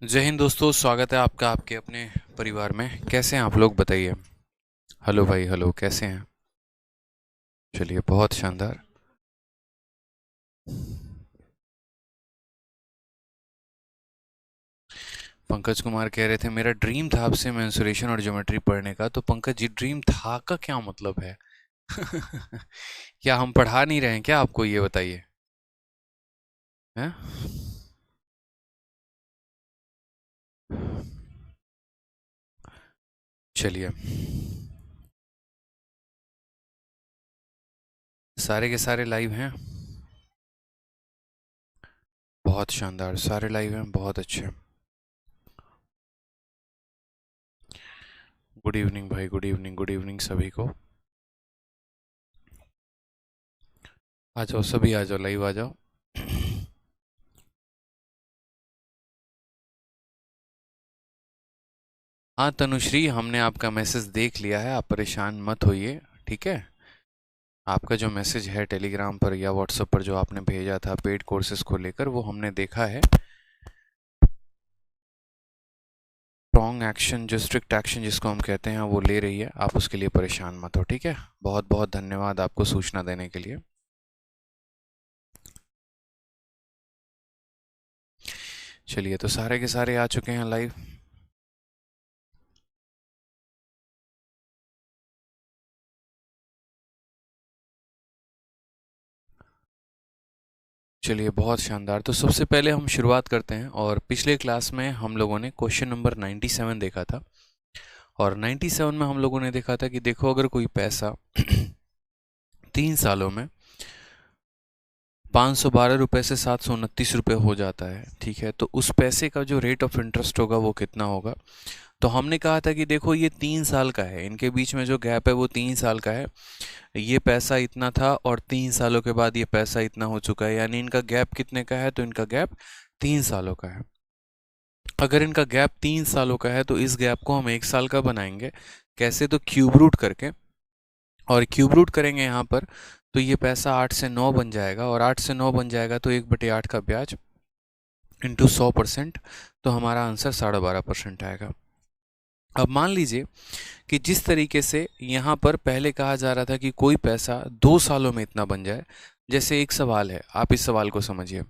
जय हिंद दोस्तों, स्वागत है आपका आपके अपने परिवार में। कैसे हैं आप लोग, बताइए। हेलो भाई, हेलो, कैसे हैं? चलिए, बहुत शानदार। पंकज कुमार कह रहे थे मेरा ड्रीम था आपसे मेंसुरेशन और ज्योमेट्री पढ़ने का। तो पंकज जी, ड्रीम था का क्या मतलब है? क्या हम पढ़ा नहीं रहे हैं क्या आपको, ये बताइए। हैं? चलिए, सारे के सारे लाइव हैं। बहुत शानदार, सारे लाइव हैं, बहुत अच्छे। गुड इवनिंग भाई, गुड इवनिंग, गुड इवनिंग सभी को। आ जाओ सभी, आ जाओ, लाइव आ जाओ। हाँ तनुश्री, हमने आपका मैसेज देख लिया है, आप परेशान मत होइए। ठीक है। आपका जो मैसेज है टेलीग्राम पर या व्हाट्सएप पर जो आपने भेजा था पेड कोर्सेज को लेकर, वो हमने देखा है। स्ट्रॉन्ग एक्शन, जो स्ट्रिक्ट एक्शन जिसको हम कहते हैं, वो ले रही है। आप उसके लिए परेशान मत हो, ठीक है। बहुत बहुत धन्यवाद आपको सूचना देने के लिए। चलिए, तो सारे के सारे आ चुके हैं लाइव। चलिए, बहुत शानदार। तो सबसे पहले हम शुरुआत करते हैं। और पिछले क्लास में हम लोगों ने क्वेश्चन नंबर 97 देखा था। और 97 में हम लोगों ने देखा था कि देखो, अगर कोई पैसा 3 सालों में 512 रुपये से 729 रुपये हो जाता है, ठीक है, तो उस पैसे का जो रेट ऑफ इंटरेस्ट होगा वो कितना होगा। तो हमने कहा था कि देखो, ये 3 साल का है, इनके बीच में जो गैप है वो 3 साल का है। ये पैसा इतना था और 3 सालों के बाद ये पैसा इतना हो चुका है, यानी इनका गैप कितने का है? तो इनका गैप 3 सालों का है। अगर इनका गैप 3 सालों का है तो इस गैप को हम 1 साल का बनाएंगे। कैसे? तो क्यूब रूट करके। और क्यूब रूट करेंगे यहाँ पर, तो ये पैसा 8 से 9 बन जाएगा। और 8 से 9 बन जाएगा तो 1/8 का ब्याज इंटू 100%। तो हमारा आंसर 12.5% आएगा। अब मान लीजिए कि जिस तरीके से यहाँ पर पहले कहा जा रहा था कि कोई पैसा 2 सालों में इतना बन जाए। जैसे एक सवाल है, आप इस सवाल को समझिए।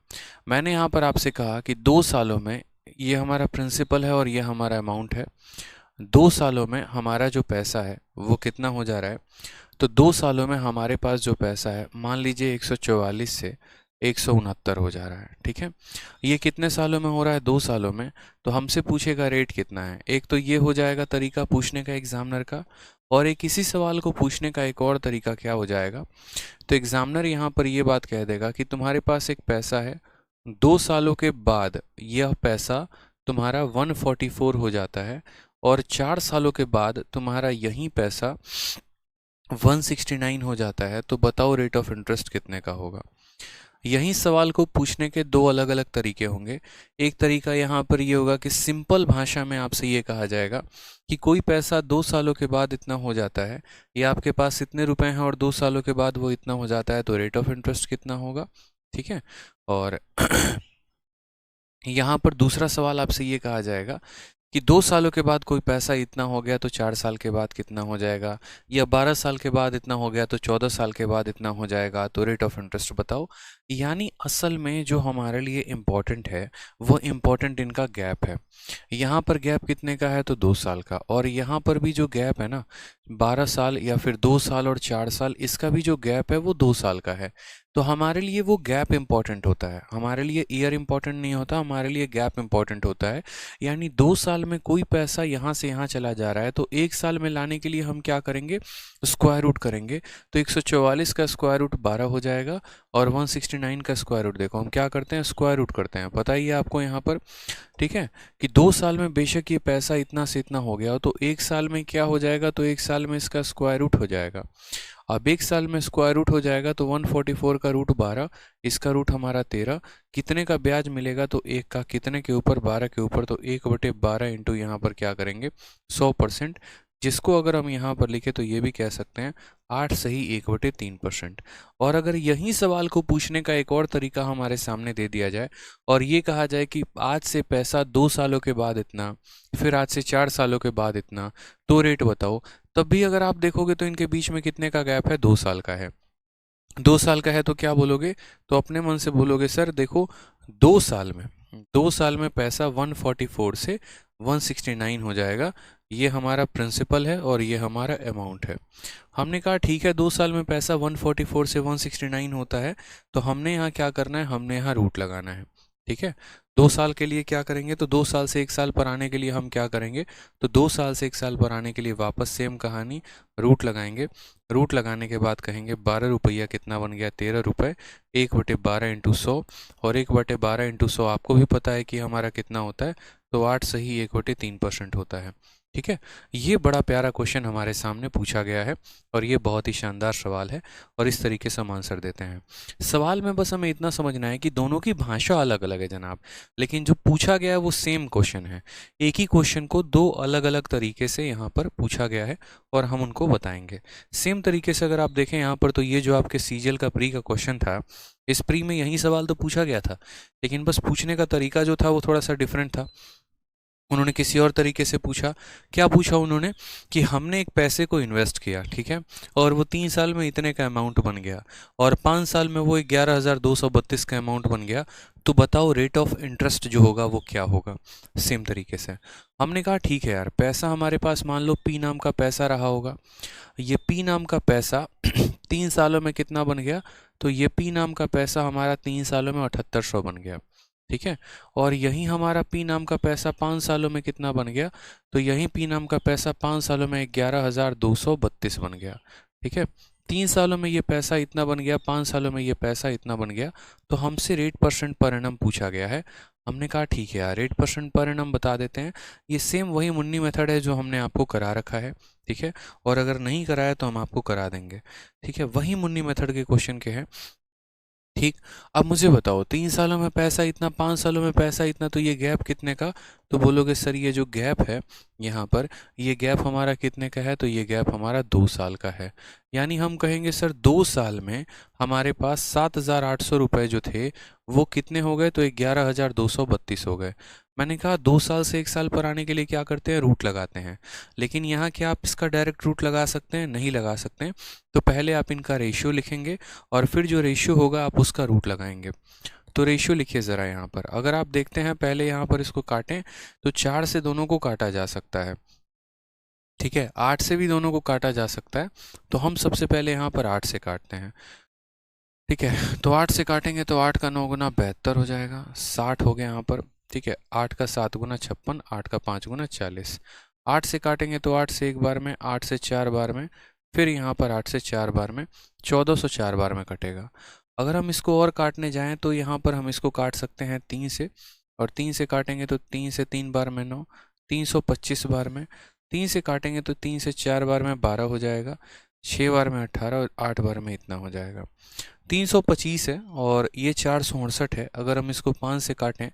मैंने यहाँ पर आपसे कहा कि 2 सालों में, ये हमारा प्रिंसिपल है और ये हमारा अमाउंट है। 2 सालों में हमारा जो पैसा है वो कितना हो जा रहा है? तो 2 सालों में हमारे पास जो पैसा है, मान लीजिए 144 से 169 हो जा रहा है, ठीक है। ये कितने सालों में हो रहा है? 2 सालों में। तो हमसे पूछेगा रेट कितना है। एक तो ये हो जाएगा तरीका पूछने का एग्जामिनर का। और एक इसी सवाल को पूछने का एक और तरीका क्या हो जाएगा? तो एग्जामिनर यहाँ पर ये बात कह देगा कि तुम्हारे पास एक पैसा है, 2 सालों के बाद यह पैसा तुम्हारा 144 हो जाता है। और 4 सालों के बाद तुम्हारा यही पैसा 169 हो जाता है। तो बताओ रेट ऑफ इंटरेस्ट कितने का होगा। यही सवाल को पूछने के दो अलग अलग तरीके होंगे। एक तरीका यहाँ पर ये होगा कि सिंपल भाषा में आपसे ये कहा जाएगा कि कोई पैसा 2 सालों के बाद इतना हो जाता है, या आपके पास इतने रुपए हैं और 2 सालों के बाद वो इतना हो जाता है, तो रेट ऑफ इंटरेस्ट कितना होगा, ठीक है। और यहाँ पर दूसरा सवाल आपसे ये कहा जाएगा कि 2 सालों के बाद कोई पैसा इतना हो गया तो 4 साल के बाद कितना हो जाएगा, या 12 साल के बाद इतना हो गया तो 14 साल के बाद इतना हो जाएगा, तो रेट ऑफ इंटरेस्ट बताओ। यानी असल में जो हमारे लिए इम्पोर्टेंट है वो इम्पोर्टेंट इनका गैप है। यहाँ पर गैप कितने का है? तो 2 साल का। और यहाँ पर भी जो गैप है ना, 12 साल या फिर 2 साल और 4 साल, इसका भी जो गैप है वो 2 साल का है। तो हमारे लिए वो गैप इंपॉर्टेंट होता है, हमारे लिए ईयर इंपॉर्टेंट नहीं होता, हमारे लिए गैप इंपॉर्टेंट होता है। यानी 2 साल में कोई पैसा यहाँ से यहाँ चला जा रहा है, तो 1 साल में लाने के लिए हम क्या करेंगे? स्क्वायर रूट करेंगे। तो 144 का स्क्वायर रूट 12 हो जाएगा। और 169 का स्क्वायर रूट देखो हम क्या करते हैं, स्क्वायर रूट करते हैं, पता ही है आपको यहाँ पर, ठीक है। कि 2 साल में बेशक ये पैसा इतना से इतना हो गया, तो 1 साल में क्या हो जाएगा? तो 1 साल में इसका स्क्वायर रूट हो जाएगा। अब 1 साल में स्क्वायर रूट हो जाएगा तो 144 का रूट 12, इसका रूट हमारा 13। कितने का ब्याज मिलेगा? तो 1 का। कितने के ऊपर? 12 के ऊपर। तो 1/12 इंटू यहाँ पर क्या करेंगे? 100%। जिसको अगर हम यहाँ पर लिखे तो ये भी कह सकते हैं 8 सही 1/3%। और अगर यही सवाल को पूछने का एक और तरीका हमारे सामने दे दिया जाए और ये कहा जाए कि आज से पैसा 2 सालों के बाद इतना, फिर आज से 4 सालों के बाद इतना, तो रेट बताओ, तब भी अगर आप देखोगे तो इनके बीच में कितने का गैप है, 2 साल का है। 2 साल का है तो क्या बोलोगे, तो अपने मन से बोलोगे सर देखो 2 साल में 2 साल में पैसा 144 से 169 हो जाएगा, ये हमारा प्रिंसिपल है और ये हमारा अमाउंट है। हमने कहा ठीक है 2 साल में पैसा 144 से 169 होता है, तो हमने यहाँ क्या करना है, हमने यहाँ रूट लगाना है। ठीक है, 2 साल के लिए क्या करेंगे, तो 2 साल से 1 साल पर आने के लिए हम क्या करेंगे, तो 2 साल से 1 साल पर आने के लिए वापस सेम कहानी, रूट लगाएंगे। रूट लगाने के बाद कहेंगे 12 रुपया कितना बन गया, 13 रुपये, 1/12 इंटू 100, और 1/12 इंटू 100 आपको भी पता है कि हमारा कितना होता है, तो 8 सही 1/3% होता है। ठीक है, ये बड़ा प्यारा क्वेश्चन हमारे सामने पूछा गया है और ये बहुत ही शानदार सवाल है और इस तरीके से हम आंसर देते हैं। सवाल में बस हमें इतना समझना है कि दोनों की भाषा अलग अलग है जनाब, लेकिन जो पूछा गया है वो सेम क्वेश्चन है। एक ही क्वेश्चन को दो अलग अलग तरीके से यहाँ पर पूछा गया है और हम उनको बताएंगे। सेम तरीके से अगर आप देखें यहाँ पर, तो ये जो आपके सीजीएल का प्री का क्वेश्चन था, इस प्री में यही सवाल तो पूछा गया था, लेकिन बस पूछने का तरीका जो था वो थोड़ा सा डिफरेंट था। उन्होंने किसी और तरीके से पूछा। क्या पूछा उन्होंने कि हमने एक पैसे को इन्वेस्ट किया, ठीक है, और वो 3 साल में इतने का अमाउंट बन गया और 5 साल में वो 11,232 का अमाउंट बन गया, तो बताओ रेट ऑफ इंटरेस्ट जो होगा वो क्या होगा। सेम तरीके से हमने कहा ठीक है यार, पैसा हमारे पास मान लो पी नाम का पैसा रहा होगा, ये पी नाम का पैसा 3 सालों में कितना बन गया, तो ये पी नाम का पैसा हमारा 3 सालों में 7800 बन गया। ठीक है, और यही हमारा पी नाम का पैसा 5 सालों में कितना बन गया, तो यही पी नाम का पैसा 5 सालों में 11,232 बन गया। ठीक है, 3 सालों में ये पैसा इतना बन गया, 5 सालों में ये पैसा इतना बन गया, तो हमसे रेट परसेंट पर एनम पूछा गया है। हमने कहा ठीक है यार, रेट परसेंट पर एनम बता देते हैं। ये सेम वही मुन्नी मेथड है जो हमने आपको करा रखा है। ठीक है, और अगर नहीं कराया तो हम आपको करा देंगे। ठीक है, वही मुन्नी मेथड के क्वेश्चन के हैं। ठीक, अब मुझे बताओ 3 सालों में पैसा इतना, 5 सालों में पैसा इतना, तो ये गैप कितने का, तो बोलोगे सर ये जो गैप है यहाँ पर, ये गैप हमारा कितने का है, तो ये गैप हमारा 2 साल का है। यानी हम कहेंगे सर 2 साल में हमारे पास 7,800 रुपये जो थे वो कितने हो गए, तो 11,232 हो गए। मैंने कहा 2 साल से 1 साल पर आने के लिए क्या करते हैं, रूट लगाते हैं, लेकिन यहाँ क्या आप इसका डायरेक्ट रूट लगा सकते हैं, नहीं लगा सकते हैं। तो पहले आप इनका रेशियो लिखेंगे और फिर जो रेशियो होगा आप उसका रूट लगाएंगे। तो रेशियो लिखिए ज़रा यहाँ पर। अगर आप देखते हैं पहले यहाँ पर इसको काटें तो 4 से दोनों को काटा जा सकता है। ठीक है, 8 से भी दोनों को काटा जा सकता है, तो हम सबसे पहले यहाँ पर 8 से काटते हैं। ठीक है, तो 8 से काटेंगे तो 8 का 9 गुना 72 हो जाएगा, 60 हो गया यहाँ पर। ठीक है, 8 का 7 गुना 56, 8 का 5 गुना 40। 8 से काटेंगे तो 8 से एक बार में, 8 से 4 बार में, फिर यहाँ पर 8 से 4 बार में, 1404 बार में कटेगा। अगर हम इसको और काटने जाएं तो यहाँ पर हम इसको काट सकते हैं 3 से, और 3 से काटेंगे तो 3 से 3 बार में 9, 325 बार में। 3 से काटेंगे तो 3 से 4 बार में 12 हो जाएगा, 6 बार में 18 और 8 बार में इतना हो जाएगा। 325 है और ये 468 है। अगर हम इसको 5 से काटें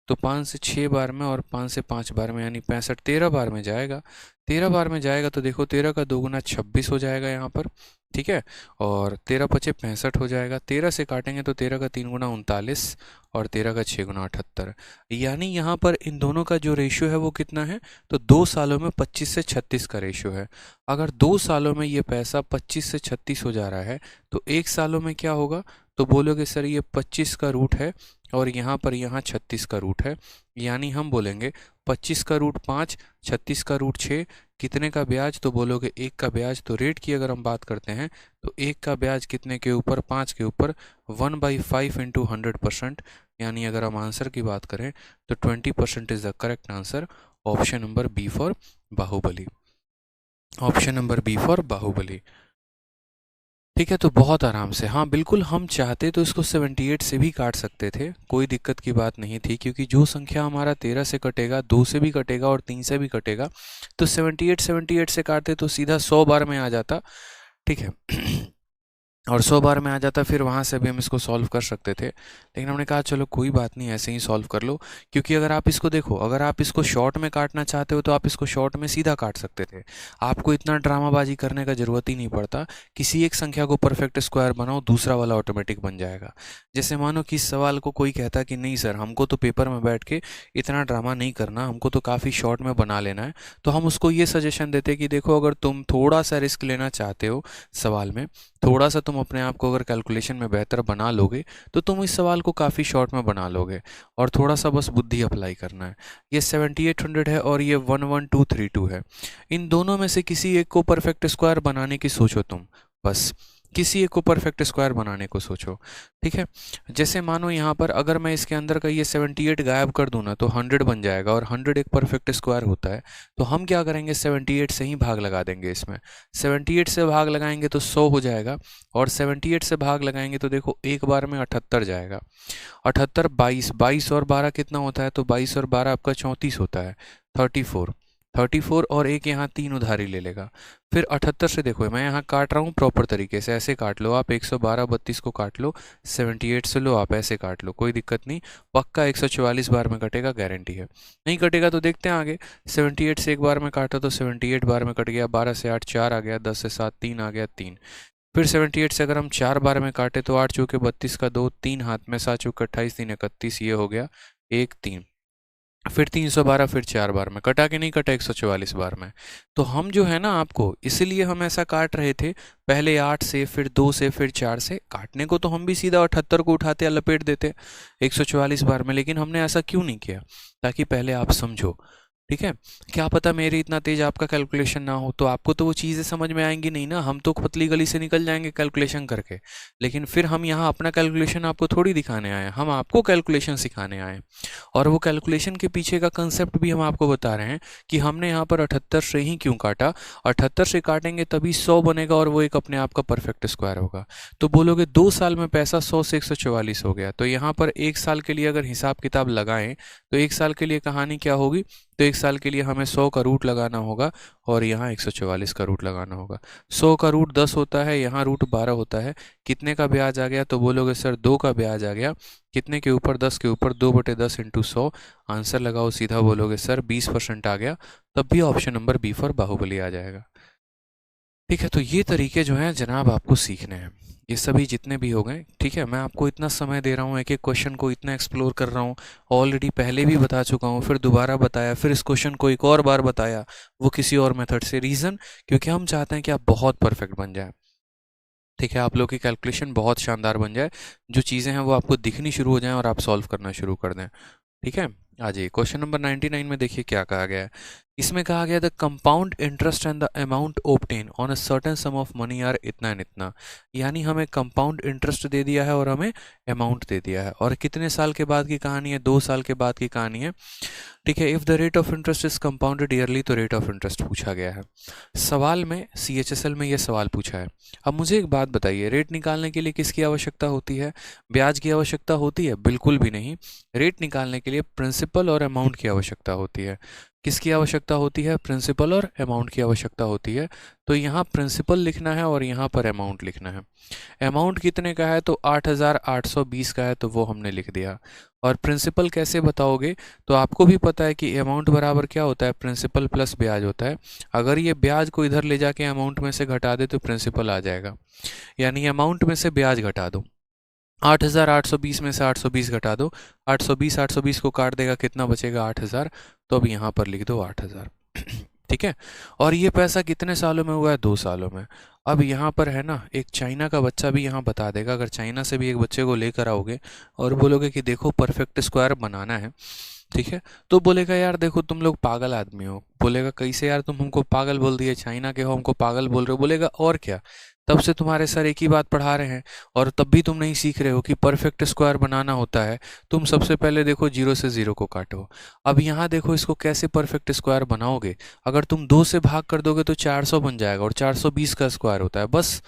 तो 5 से 6 बार में और 5 से 5 बार में, यानी 65, 13 बार में जाएगा। 13 बार में जाएगा तो देखो 13 का 2 गुना 26 हो जाएगा यहाँ पर। ठीक है, और 13 पचे 65 हो जाएगा। 13 से काटेंगे तो 13 का 3 गुना 39 और 13 का 6 गुना 78। यानी यहाँ पर इन दोनों का जो रेशियो है वो कितना है, तो 2 सालों में 25 से 36 का रेशियो है। अगर 2 सालों में ये पैसा 25 से 36 हो जा रहा है तो 1 सालों में क्या होगा, तो बोलोगे सर ये 25 का रूट है और यहाँ पर यहाँ 36 का रूट है। यानी हम बोलेंगे 25 का रूट 5, 36 का रूट 6, कितने का ब्याज, तो बोलोगे 1 का ब्याज। तो रेट की अगर हम बात करते हैं तो 1 का ब्याज कितने के ऊपर, 5 के ऊपर, 1/5 इंटू 100%। यानी अगर हम आंसर की बात करें तो 20% is the correct answer. Option number B for Baahubali. Option number B for Baahubali. ठीक है, तो बहुत आराम से, हाँ बिल्कुल, हम चाहते तो इसको 78 से भी काट सकते थे, कोई दिक्कत की बात नहीं थी, क्योंकि जो संख्या हमारा 13 से कटेगा, 2 से भी कटेगा और 3 से भी कटेगा, तो 78 से काटते तो सीधा 100 बार में आ जाता। ठीक है और 100 बार में आ जाता, फिर वहाँ से भी हम इसको सॉल्व कर सकते थे, लेकिन हमने कहा चलो कोई बात नहीं, ऐसे ही सॉल्व कर लो। क्योंकि अगर आप इसको देखो, अगर आप इसको शॉर्ट में काटना चाहते हो तो आप इसको शॉर्ट में सीधा काट सकते थे, आपको इतना ड्रामाबाजी करने का ज़रूरत ही नहीं पड़ता। किसी एक संख्या को परफेक्ट स्क्वायर बनाओ, दूसरा वाला ऑटोमेटिक बन जाएगा। जैसे मानो कि इस सवाल को कोई कहता कि नहीं सर, हमको तो पेपर में बैठ के इतना ड्रामा नहीं करना, हमको तो काफ़ी शॉर्ट में बना लेना है, तो हम उसको ये सजेशन देते कि देखो, अगर तुम थोड़ा सा रिस्क लेना चाहते हो सवाल में, थोड़ा सा तुम अपने आप को अगर कैलकुलेशन में बेहतर बना लोगे, तो तुम इस सवाल को काफ़ी शॉर्ट में बना लोगे, और थोड़ा सा बस बुद्धि अप्लाई करना है। ये 7800 है और ये 11232 है। इन दोनों में से किसी एक को परफेक्ट स्क्वायर बनाने की सोचो तुम, बस किसी एक को परफेक्ट स्क्वायर बनाने को सोचो। ठीक है, जैसे मानो यहाँ पर अगर मैं इसके अंदर का ये 78 गायब कर दूँ ना, तो 100 बन जाएगा, और 100 एक परफेक्ट स्क्वायर होता है। तो हम क्या करेंगे, 78 से ही भाग लगा देंगे इसमें। 78 से भाग लगाएंगे तो 100 हो जाएगा, और 78 से भाग लगाएंगे तो देखो एक बार में 78 जाएगा। 78 22, 22 और 12 कितना होता है, तो 22 और 12 आपका 34 होता है, 34। 34 और एक यहाँ 3 उधारी ले लेगा। फिर 78 से देखो, मैं यहाँ काट रहा हूँ प्रॉपर तरीके से, ऐसे काट लो आप, 112 32 को काट लो, 78 से लो आप, ऐसे काट लो, कोई दिक्कत नहीं। पक्का 144 बार में कटेगा, गारंटी है। नहीं कटेगा तो देखते हैं आगे। 78 से एक बार में काटा तो 78 बार में कट गया, 12 से 8 4 आ गया, 10 से 7 3 आ गया, 3। फिर 78 से अगर हम 4 बार में काटे तो 8 चौके 32 का 2, 3 हाथ में, 7 चौके 28 3 31, ये हो गया 1 3। फिर 312, फिर 4 बार में कटा, के नहीं कटा 144 बार में। तो हम जो है ना, आपको इसलिए हम ऐसा काट रहे थे, पहले 8 से, फिर 2 से, फिर 4 से। काटने को तो हम भी सीधा 78 को उठाते या लपेट देते 144 बार में, लेकिन हमने ऐसा क्यों नहीं किया, ताकि पहले आप समझो। ठीक है, क्या पता मेरी इतना तेज आपका कैलकुलेशन ना हो, तो आपको तो वो चीज़ें समझ में आएंगी नहीं ना, हम तो पतली गली से निकल जाएंगे कैलकुलेशन करके। लेकिन फिर हम यहाँ अपना कैलकुलेशन आपको थोड़ी दिखाने आए हैं, हम आपको कैलकुलेशन सिखाने आए हैं। और वो कैलकुलेशन के पीछे का कंसेप्ट भी हम आपको बता रहे हैं कि हमने यहाँ पर 78 से ही क्यों काटा। 78 से काटेंगे तभी 100 बनेगा, और वो एक अपने आप का परफेक्ट स्क्वायर होगा। तो बोलोगे 2 साल में पैसा 100 से 144 हो गया, तो यहाँ पर 1 साल के लिए अगर हिसाब किताब लगाएं तो 1 साल के लिए कहानी क्या होगी, तो 1 साल के लिए हमें 100 का रूट लगाना होगा, और यहाँ 144 का रूट लगाना होगा। 100 का रूट 10 होता है, यहाँ रूट 12 होता है। कितने का ब्याज आ गया, तो बोलोगे सर 2 का ब्याज आ गया। कितने के ऊपर, 10 के ऊपर, 2/10 इंटू 100। आंसर लगाओ सीधा, बोलोगे सर 20% आ गया, तब भी option number B for Baahubali आ जाएगा। ठीक है, तो ये तरीके जो हैं जनाब आपको सीखने हैं, ये सभी जितने भी हो गए। ठीक है, मैं आपको इतना समय दे रहा हूँ, एक एक क्वेश्चन को इतना एक्सप्लोर कर रहा हूँ। ऑलरेडी पहले भी बता चुका हूँ, फिर दोबारा बताया, फिर इस क्वेश्चन को एक और बार बताया, वो किसी और मेथड से। रीज़न, क्योंकि हम चाहते हैं कि आप बहुत परफेक्ट बन जाए। ठीक है, आप लोग की कैलकुलेशन बहुत शानदार बन जाए, जो चीज़ें हैं वो आपको दिखनी शुरू हो जाएं और आप सॉल्व करना शुरू कर दें। ठीक है, आ जाइए क्वेश्चन नंबर 99 में, देखिए क्या कहा गया है। इसमें कहा गया the compound interest and the amount obtain on a certain sum of money are इतना एंड इतना। यानी हमें कंपाउंड इंटरेस्ट दे दिया है और हमें अमाउंट दे दिया है, और कितने साल के बाद की कहानी है, 2 साल के बाद की कहानी है। ठीक है, if the rate of interest is compounded yearly, तो रेट ऑफ इंटरेस्ट पूछा गया है सवाल में, CHSL में ये सवाल पूछा है। अब मुझे एक बात बताइए, रेट निकालने के लिए किसकी आवश्यकता होती है, ब्याज की आवश्यकता होती है? बिल्कुल भी नहीं। रेट निकालने के लिए प्रिंसिपल और अमाउंट की आवश्यकता होती है। किसकी आवश्यकता होती है? प्रिंसिपल और अमाउंट की आवश्यकता होती है। तो यहाँ प्रिंसिपल लिखना है और यहाँ पर अमाउंट लिखना है। अमाउंट कितने का है, तो 8820 का है, तो वो हमने लिख दिया। और प्रिंसिपल कैसे बताओगे, तो आपको भी पता है कि अमाउंट बराबर क्या होता है, प्रिंसिपल प्लस ब्याज होता है। अगर ये ब्याज को इधर ले जाके अमाउंट में से घटा दे तो प्रिंसिपल आ जाएगा, यानी अमाउंट में से ब्याज घटा दो। 8820 में से 820 घटा दो, 820 को काट देगा, कितना बचेगा, 8000। तो अब यहाँ पर लिख दो 8000। ठीक है, और ये पैसा कितने सालों में हुआ है, 2 सालों में। अब यहाँ पर है ना, एक चाइना का बच्चा भी यहाँ बता देगा। अगर चाइना से भी एक बच्चे को लेकर आओगे और बोलोगे कि देखो परफेक्ट स्क्वायर बनाना है, ठीक है, तो बोलेगा यार देखो तुम लोग पागल आदमी हो। बोलेगा कैसे यार, तुम हमको पागल बोल दिए, चाइना के हो हमको पागल बोल रहे हो। बोलेगा और क्या, तब से तुम्हारे सर एक ही बात पढ़ा रहे हैं और तब भी तुम नहीं सीख रहे हो कि परफेक्ट स्क्वायर बनाना होता है। तुम सबसे पहले देखो 0 से 0 को काटो। अब यहाँ देखो इसको कैसे परफेक्ट स्क्वायर बनाओगे। अगर तुम 2 से भाग कर दोगे तो 400 बन जाएगा, और 420 का स्क्वायर होता है। बस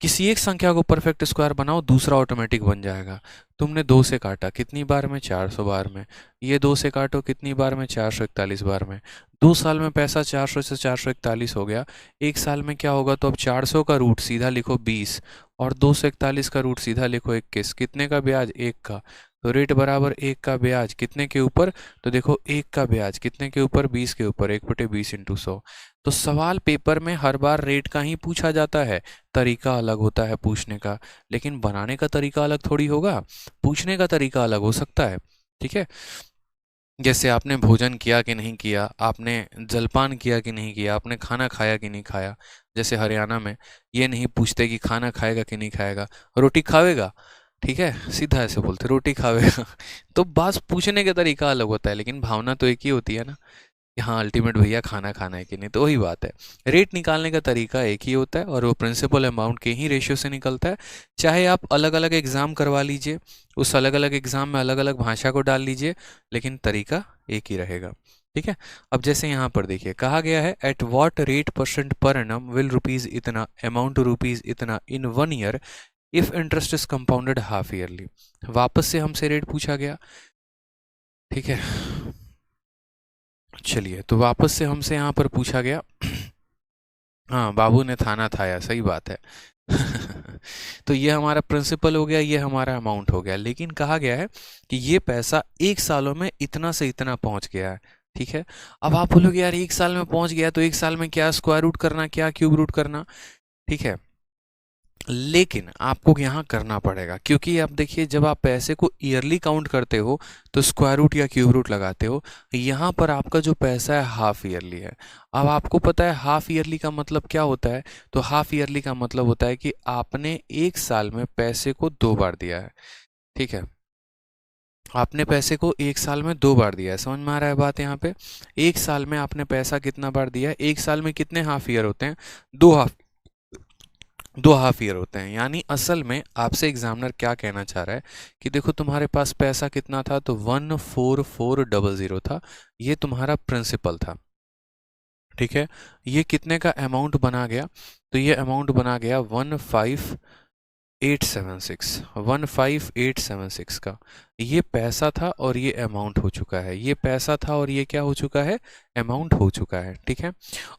किसी एक संख्या को परफेक्ट स्क्वायर बनाओ, दूसरा ऑटोमेटिक बन जाएगा। तुमने 2 से काटा कितनी बार में, 400 बार में। ये 2 से काटो कितनी बार में, 441 बार में। 2 साल में पैसा 400 से 441 हो गया। 1 साल में क्या होगा, तो अब 400 का रूट सीधा लिखो 20, और 241 का रूट सीधा लिखो 21, कितने का ब्याज, 1 का, तो रेट बराबर 1 का ब्याज कितने के ऊपर, तो देखो 1 का ब्याज कितने के ऊपर, 20 के ऊपर, 1/20 इंटू 100। तो सवाल पेपर में हर बार रेट का ही पूछा जाता है, तरीका अलग होता है पूछने का, लेकिन बनाने का तरीका अलग थोड़ी होगा, पूछने का तरीका अलग हो सकता है। ठीक है, जैसे आपने भोजन किया कि नहीं किया, आपने जलपान किया कि नहीं किया, आपने खाना खाया कि नहीं खाया। जैसे हरियाणा में ये नहीं पूछते कि खाना खाएगा कि नहीं खाएगा, रोटी खावेगा, ठीक है, सीधा ऐसे बोलते रोटी खावेगा। तो बस पूछने का तरीका अलग होता है, लेकिन भावना तो एक ही होती है ना, कि हाँ अल्टीमेट भैया खाना खाना है कि नहीं, तो वही बात है। रेट निकालने का तरीका एक ही होता है और वो प्रिंसिपल अमाउंट के ही रेशियो से निकलता है। चाहे आप अलग अलग एग्ज़ाम करवा लीजिए, उस अलग अलग एग्ज़ाम में अलग अलग भाषा को डाल लीजिए, लेकिन तरीका एक ही रहेगा। ठीक है, अब जैसे यहाँ पर देखिए कहा गया है at what rate percent per annum will rupees इतना अमाउंट टू रुपीज़ इतना in 1 year if interest is compounded half yearly. वापस से हमसे रेट पूछा गया। ठीक है, चलिए तो वापस से हमसे यहाँ पर पूछा गया। हाँ, बाबू ने थाना थाया, सही बात है। तो ये हमारा प्रिंसिपल हो गया, ये हमारा अमाउंट हो गया, लेकिन कहा गया है कि ये पैसा 1 सालों में इतना से इतना पहुंच गया है। ठीक है, अब आप बोलोगे यार 1 साल में पहुंच गया तो 1 साल में क्या स्क्वायर रूट करना, क्या क्यूब रूट करना। ठीक है, लेकिन आपको यहाँ करना पड़ेगा, क्योंकि आप देखिए जब आप पैसे को ईयरली काउंट करते हो तो स्क्वायर रूट या क्यूब रूट लगाते हो। यहाँ पर आपका जो पैसा है हाफ ईयरली है। अब आपको पता है हाफ ईयरली का मतलब क्या होता है, तो हाफ ईयरली का मतलब होता है कि आपने 1 साल में पैसे को 2 बार दिया है। ठीक है, आपने पैसे को 1 साल में 2 बार दिया है, समझ में आ रहा है बात यहाँ पे। 1 साल में आपने पैसा कितना बार दिया है, 1 साल में कितने हाफ ईयर होते हैं, 2 हाफ, 2 हाफ ईयर होते हैं। यानी असल में आपसे एग्जामिनर क्या कहना चाह रहा है कि देखो तुम्हारे पास पैसा कितना था, तो 14400 था, ये तुम्हारा प्रिंसिपल था। ठीक है, ये कितने का अमाउंट बना गया, तो ये अमाउंट बना गया 15876 का। ये पैसा था और ये अमाउंट हो चुका है, ये पैसा था और ये क्या हो चुका है, अमाउंट हो चुका है। ठीक है,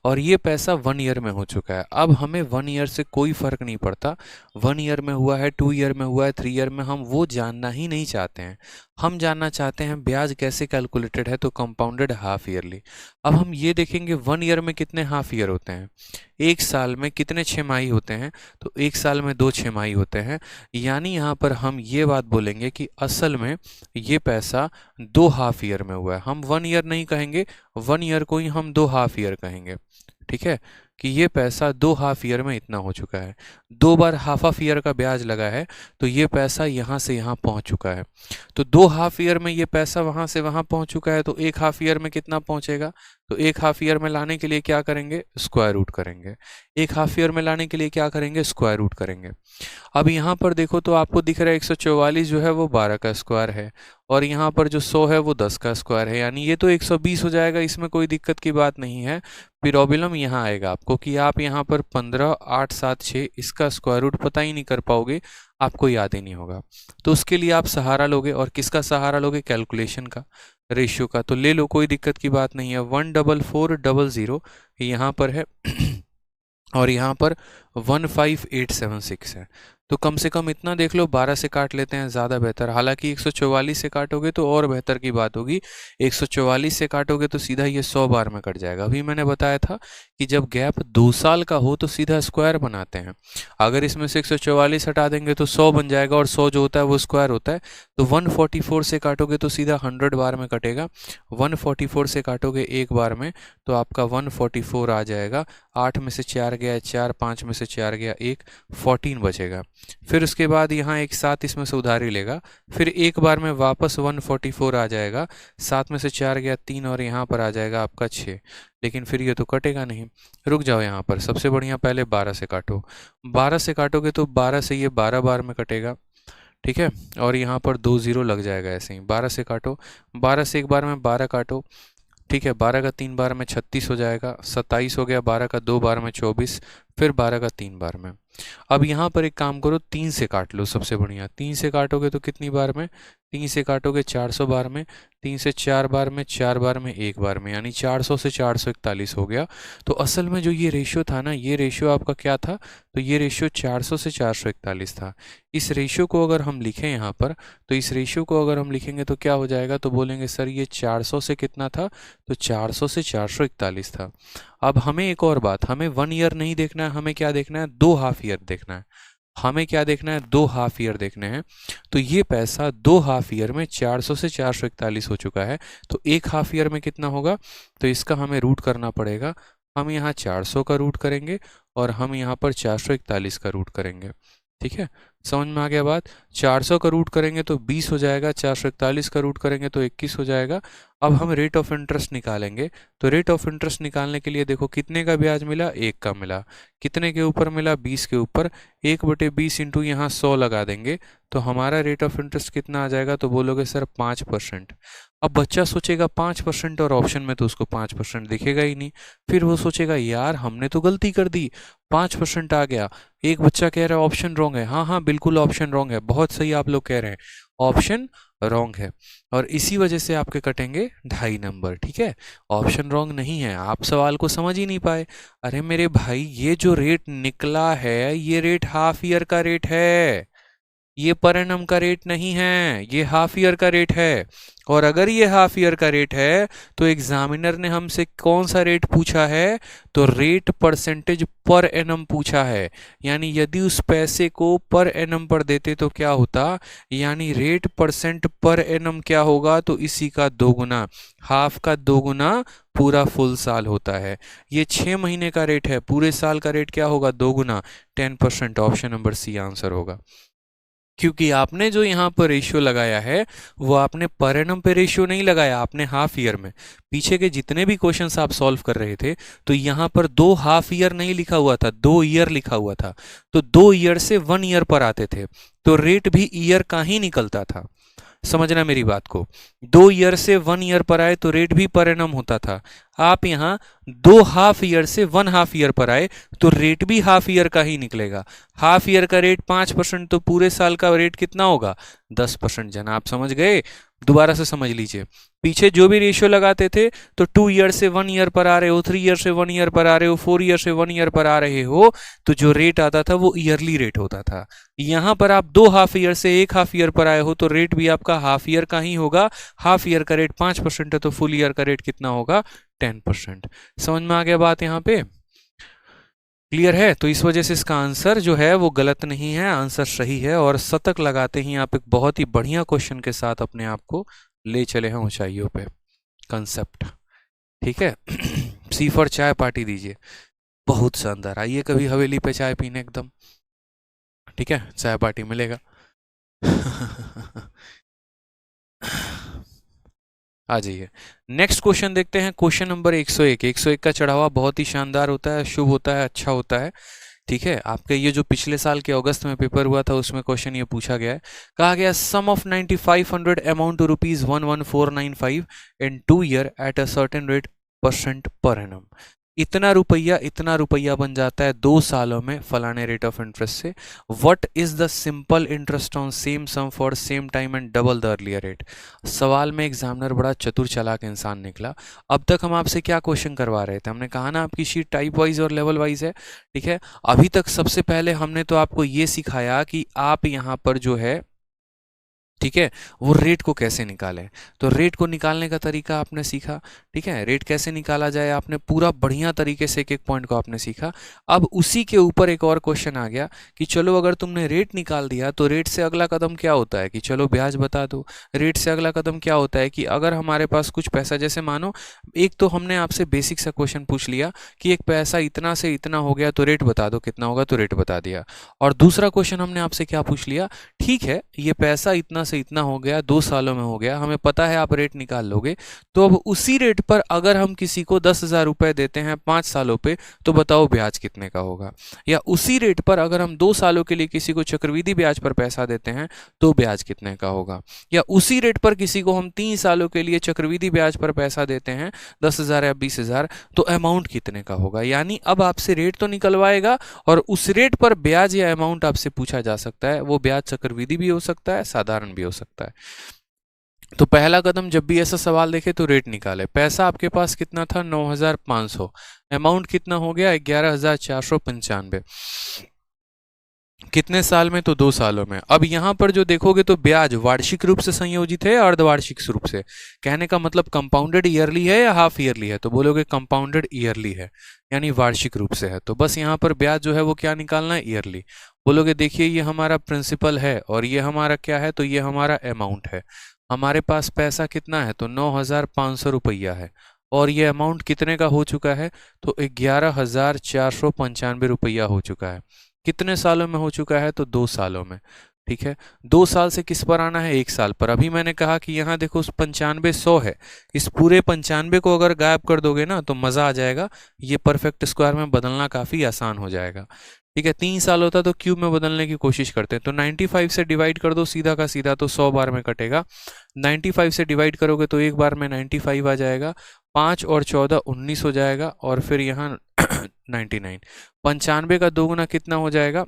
और ये पैसा 1 ईयर में हो चुका है। अब हमें 1 ईयर से कोई फर्क नहीं पड़ता, 1 ईयर में हुआ है, 2 ईयर में हुआ है, 3 ईयर में, हम वो जानना ही नहीं चाहते हैं। हम जानना चाहते हैं ब्याज कैसे कैलकुलेटेड है, तो कंपाउंडेड हाफ ईयरली। अब हम ये देखेंगे 1 ईयर में कितने हाफ ईयर होते हैं, 1 साल में कितने छमाही होते हैं, तो 1 साल में 2 छमाही होते हैं। यानी यहाँ पर हम ये बात बोलेंगे कि असल में ये पैसा 2 हाफ ईयर में हुआ है। हम 1 ईयर नहीं कहेंगे, 1 ईयर को ही हम 2 हाफ ईयर कहेंगे। ठीक है, कि ये पैसा 2 हाफ ईयर में इतना हो चुका है, 2 बार हाफ हाफ ईयर का ब्याज लगा है, तो ये पैसा यहाँ से यहाँ पहुँच चुका है। तो 2 हाफ ईयर में ये पैसा वहाँ से वहाँ पहुँच चुका है, तो 1 हाफ ईयर में कितना पहुँचेगा, तो 1 हाफ ईयर में लाने के लिए क्या करेंगे, स्क्वायर रूट करेंगे। 1 हाफ ईयर में लाने के लिए क्या करेंगे, स्क्वायर रूट करेंगे। अब यहाँ पर देखो तो आपको दिख रहा है 144 जो है वो 12 का स्क्वायर है, और यहाँ पर जो 100 है वो 10 का स्क्वायर है, यानी ये तो 120 हो जाएगा, इसमें कोई दिक्कत की बात नहीं है। प्रॉब्लम यहाँ आएगा आपको कि आप यहाँ पर 15, 8, 7, 6 इसका स्क्वायर रूट पता ही नहीं कर पाओगे, आपको याद ही नहीं होगा। तो उसके लिए आप सहारा लोगे, और किसका सहारा लोगे, कैलकुलेशन का, रेशियो का। तो ले लो, कोई दिक्कत की बात नहीं है। 14400 यहाँ पर है और यहाँ पर 15876 है, तो कम से कम इतना देख लो, 12 से काट लेते हैं ज़्यादा बेहतर। हालांकि 144 से काटोगे तो और बेहतर की बात होगी, 144 से काटोगे तो सीधा ये 100 बार में कट जाएगा। अभी मैंने बताया था कि जब गैप 2 साल का हो तो सीधा स्क्वायर बनाते हैं। अगर इसमें से 144 हटा देंगे तो 100 बन जाएगा, और 100 जो होता है वो स्क्वायर होता है। तो 144 से काटोगे तो सीधा 100 बार में कटेगा, 144 से काटोगे एक बार में तो आपका 144 आ जाएगा। 8 में से 4 गया 4, 5 में से 4 गया 1, 14 बचेगा। फिर उसके बाद यहाँ एक 7 इसमें से उधारी लेगा, फिर एक बार में वापस 144 आ जाएगा, 7 में से 4 गया 3, और यहाँ पर आ जाएगा आपका 6। लेकिन फिर ये तो कटेगा नहीं, रुक जाओ यहाँ पर। सबसे बढ़िया पहले 12 से काटो, 12 से काटोगे तो 12 से ये 12 बार में कटेगा। ठीक है, और यहाँ पर 2 0 लग जाएगा ऐसे ही। 12 से काटो, 12 से एक बार में 12 काटो। ठीक है, 12 का 3 बार में 36 हो जाएगा, 27 हो गया, 12 का 2 बार में 24, फिर 12 का 3 बार में। अब यहाँ पर एक काम करो, 3 से काट लो, सबसे बढ़िया। 3 से काटोगे तो कितनी बार में? 3 से काटोगे 400 बार में। 3 से 4 बार में, 4 बार में, 1 बार में, यानी 400 से 441 हो गया। तो असल में जो ये रेशियो था ना, ये रेशियो आपका क्या था? तो ये रेशियो 400 से 441 था। इस रेशियो को अगर हम लिखें यहाँ पर, तो इस रेशियो को अगर हम लिखेंगे तो क्या हो जाएगा? तो बोलेंगे सर ये 400 से कितना था? तो 400 से 441 था। अब हमें एक और बात, हमें 1 ईयर नहीं देखना है, हमें क्या देखना है? 2 हाफ ईयर देखना है। हमें क्या देखना है? 2 हाफ ईयर देखने हैं। तो ये पैसा 2 हाफ ईयर में 400 से 441 हो चुका है। तो 1 हाफ ईयर में कितना होगा? तो इसका हमें रूट करना पड़ेगा। हम यहाँ 400 का रूट करेंगे और हम यहाँ पर 441 का रूट करेंगे। ठीक है, समझ में आ गया बात? 400 का रूट करेंगे तो 20 हो जाएगा, 441 का रूट करेंगे तो 21 हो जाएगा। अब हम रेट ऑफ इंटरेस्ट निकालेंगे। तो रेट ऑफ इंटरेस्ट निकालने के लिए देखो कितने का ब्याज मिला? 1 का मिला। कितने के ऊपर मिला? 20 के ऊपर। 1/20 इंटू यहाँ 100 लगा देंगे तो हमारा रेट ऑफ इंटरेस्ट कितना आ जाएगा? तो बोलोगे सर 5%। अब बच्चा सोचेगा 5% और ऑप्शन में तो उसको 5% दिखेगा ही नहीं। फिर वो सोचेगा यार हमने तो गलती कर दी, 5% आ गया। एक बच्चा कह रहा है ऑप्शन रॉन्ग है। हाँ हाँ बिल्कुल ऑप्शन रॉन्ग है, बहुत सही आप लोग कह रहे हैं, ऑप्शन रॉन्ग है। और इसी वजह से आपके कटेंगे 2.5 नंबर। ठीक है, ऑप्शन रॉन्ग नहीं है, आप सवाल को समझ ही नहीं पाए। अरे मेरे भाई ये जो रेट निकला है ये रेट हाफ ईयर का रेट है, ये पर एनम का रेट नहीं है, ये हाफ ईयर का रेट है। और अगर ये हाफ ईयर का रेट है तो एग्जामिनर ने हमसे कौन सा रेट पूछा है? तो रेट परसेंटेज पर एनम पूछा है। यानी यदि उस पैसे को पर एनम पर देते तो क्या होता? यानी रेट परसेंट पर एनम क्या होगा? तो इसी का दोगुना, हाफ का दोगुना पूरा फुल साल होता है। ये 6 महीने का रेट है, पूरे साल का रेट क्या होगा? दोगुना, 10%। ऑप्शन नंबर सी आंसर होगा। क्योंकि आपने जो यहाँ पर रेशियो लगाया है वो आपने पर एनम पे रेशियो नहीं लगाया, आपने हाफ ईयर में। पीछे के जितने भी क्वेश्चंस आप सॉल्व कर रहे थे तो यहाँ पर 2 हाफ ईयर नहीं लिखा हुआ था, 2 ईयर लिखा हुआ था। तो 2 ईयर से 1 ईयर पर आते थे तो रेट भी ईयर का ही निकलता था। समझना मेरी बात को, 2 ईयर से 1 ईयर पर आए तो रेट भी पर एनम होता था। आप यहाँ 2 हाफ ईयर से 1 हाफ ईयर पर आए तो रेट भी हाफ ईयर का ही निकलेगा। हाफ ईयर का रेट 5% तो पूरे साल का रेट कितना होगा? 10%। जना आप समझ गए? दोबारा से समझ लीजिए, पीछे जो भी रेशियो लगाते थे तो 2 ईयर से 1 ईयर पर आ रहे हो, 3 ईयर से 1 ईयर पर आ रहे हो, 4 ईयर से 1 ईयर पर आ रहे हो, तो जो रेट आता था वो ईयरली रेट होता था। यहाँ पर आप 2 हाफ ईयर से 1 हाफ ईयर पर आए हो तो रेट भी आपका हाफ ईयर का ही होगा। हाफ ईयर का रेट 5% है तो फुल ईयर का रेट कितना होगा? 10%। समझ में आ गया बात? यहाँ पे क्लियर है? तो इस वजह से इसका आंसर जो है वो गलत नहीं है, आंसर सही है। और शतक लगाते ही आप एक बहुत ही बढ़िया क्वेश्चन के साथ अपने आप को ले चले हैं ऊंचाइयों पे। कंसेप्ट ठीक है। सी फॉर चाय पार्टी दीजिए, बहुत शानदार। आइए कभी हवेली पे चाय पीने एकदम, ठीक है, चाय पार्टी मिलेगा। आ जाइए, नेक्स्ट क्वेश्चन देखते हैं। Question number 101। 101 का चढ़ावा बहुत ही शानदार होता है, शुभ होता है, अच्छा होता है। ठीक है, आपके ये जो पिछले साल के अगस्त में पेपर हुआ था उसमें क्वेश्चन ये पूछा गया है। कहा गया sum of 9500 amount to ₹11495 in 2 year at a certain rate percent per annum. इतना रुपया बन जाता है 2 सालों में फलाने रेट ऑफ इंटरेस्ट से। What is the simple interest on same sum for same time and double the earlier rate. सवाल में एग्जामिनर बड़ा चतुर चालाक इंसान निकला। अब तक हम आपसे क्या क्वेश्चन करवा रहे थे? हमने कहा ना आपकी शीट टाइप वाइज और लेवल वाइज है। ठीक है, अभी तक सबसे पहले हमने तो आपको ये सिखाया कि आप यहाँ पर जो है, ठीक है, वो रेट को कैसे निकालें। तो रेट को निकालने का तरीका आपने सीखा। ठीक है, रेट कैसे निकाला जाए आपने पूरा बढ़िया तरीके से एक एक पॉइंट को आपने सीखा। अब उसी के ऊपर एक और क्वेश्चन आ गया कि चलो अगर तुमने रेट निकाल दिया तो रेट से अगला कदम क्या होता है कि चलो ब्याज बता दो। रेट से अगला कदम क्या होता है कि अगर हमारे पास कुछ पैसा, जैसे मानो एक तो हमने आपसे बेसिक सा क्वेश्चन पूछ लिया कि एक पैसा इतना से इतना हो गया तो रेट बता दो कितना होगा, तो रेट बता दिया। और दूसरा क्वेश्चन हमने आपसे क्या पूछ लिया? ठीक है, ये पैसा इतना से इतना हो गया, 2 सालों में हो गया, हमें पता है आप रेट निकाल लोगे। तो अब उसी रेट पर अगर हम किसी को 10,000 रुपये देते हैं 5 सालों पे, तो बताओ ब्याज कितने का होगा। या उसी रेट पर अगर हम 2 सालों के लिए किसी को चक्रवृद्धि ब्याज पर पैसा देते हैं तो ब्याज कितने का होगा। या उसी रेट पर किसी को हम 3 सालों के लिए चक्रवृद्धि ब्याज पर पैसा देते हैं 10,000 या 20,000, तो अमाउंट कितने का होगा। यानी अब आपसे रेट तो निकलवाएगा और उस रेट पर ब्याज या अमाउंट आपसे पूछा जा सकता है। वो ब्याज चक्रवृद्धि भी हो सकता है, साधारण भी हो सकता है। तो पहला कदम जब भी ऐसा सवाल देखे तो रेट निकाले। पैसा आपके पास कितना था, 9,500। अमाउंट कितना हो गया, 11,495। कितने साल में, तो 2 सालों में। अब यहाँ पर जो देखोगे तो ब्याज वार्षिक रूप से संयोजित है या अर्धवार्षिक रूप से। कहने का मतलब कंपाउंडेड ईयरली है या हाफ ईयरली है, तो बोलोगे कंपाउंडेड ईयरली है, यानी वार्षिक रूप से है। तो बस यहाँ पर ब्याज जो है वो क्या निकालना है, ईयरली। बोलोगे देखिए ये हमारा प्रिंसिपल है और ये हमारा क्या है, तो ये हमारा अमाउंट है। हमारे पास पैसा कितना है, तो 9,500 रुपया है और ये अमाउंट कितने का हो चुका है, तो 11,495 रुपया हो चुका है। कितने सालों में हो चुका है, तो 2 सालों में। ठीक है, 2 साल से किस पर आना है, 1 साल पर। अभी मैंने कहा कि यहाँ देखो उस 95 100 है, इस पूरे 95 को अगर गायब कर दोगे ना तो मज़ा आ जाएगा। ये परफेक्ट स्क्वायर में बदलना काफ़ी आसान हो जाएगा। ठीक है, 3 साल होता तो क्यूब में बदलने की कोशिश करते हैं। तो 95 से डिवाइड कर दो सीधा का सीधा, तो 100 बार में कटेगा। 95 से डिवाइड करोगे तो एक बार में 95 आ जाएगा। 5 और 14 19 हो जाएगा और फिर यहाँ 99। 95 का 2 गुना कितना हो जाएगा,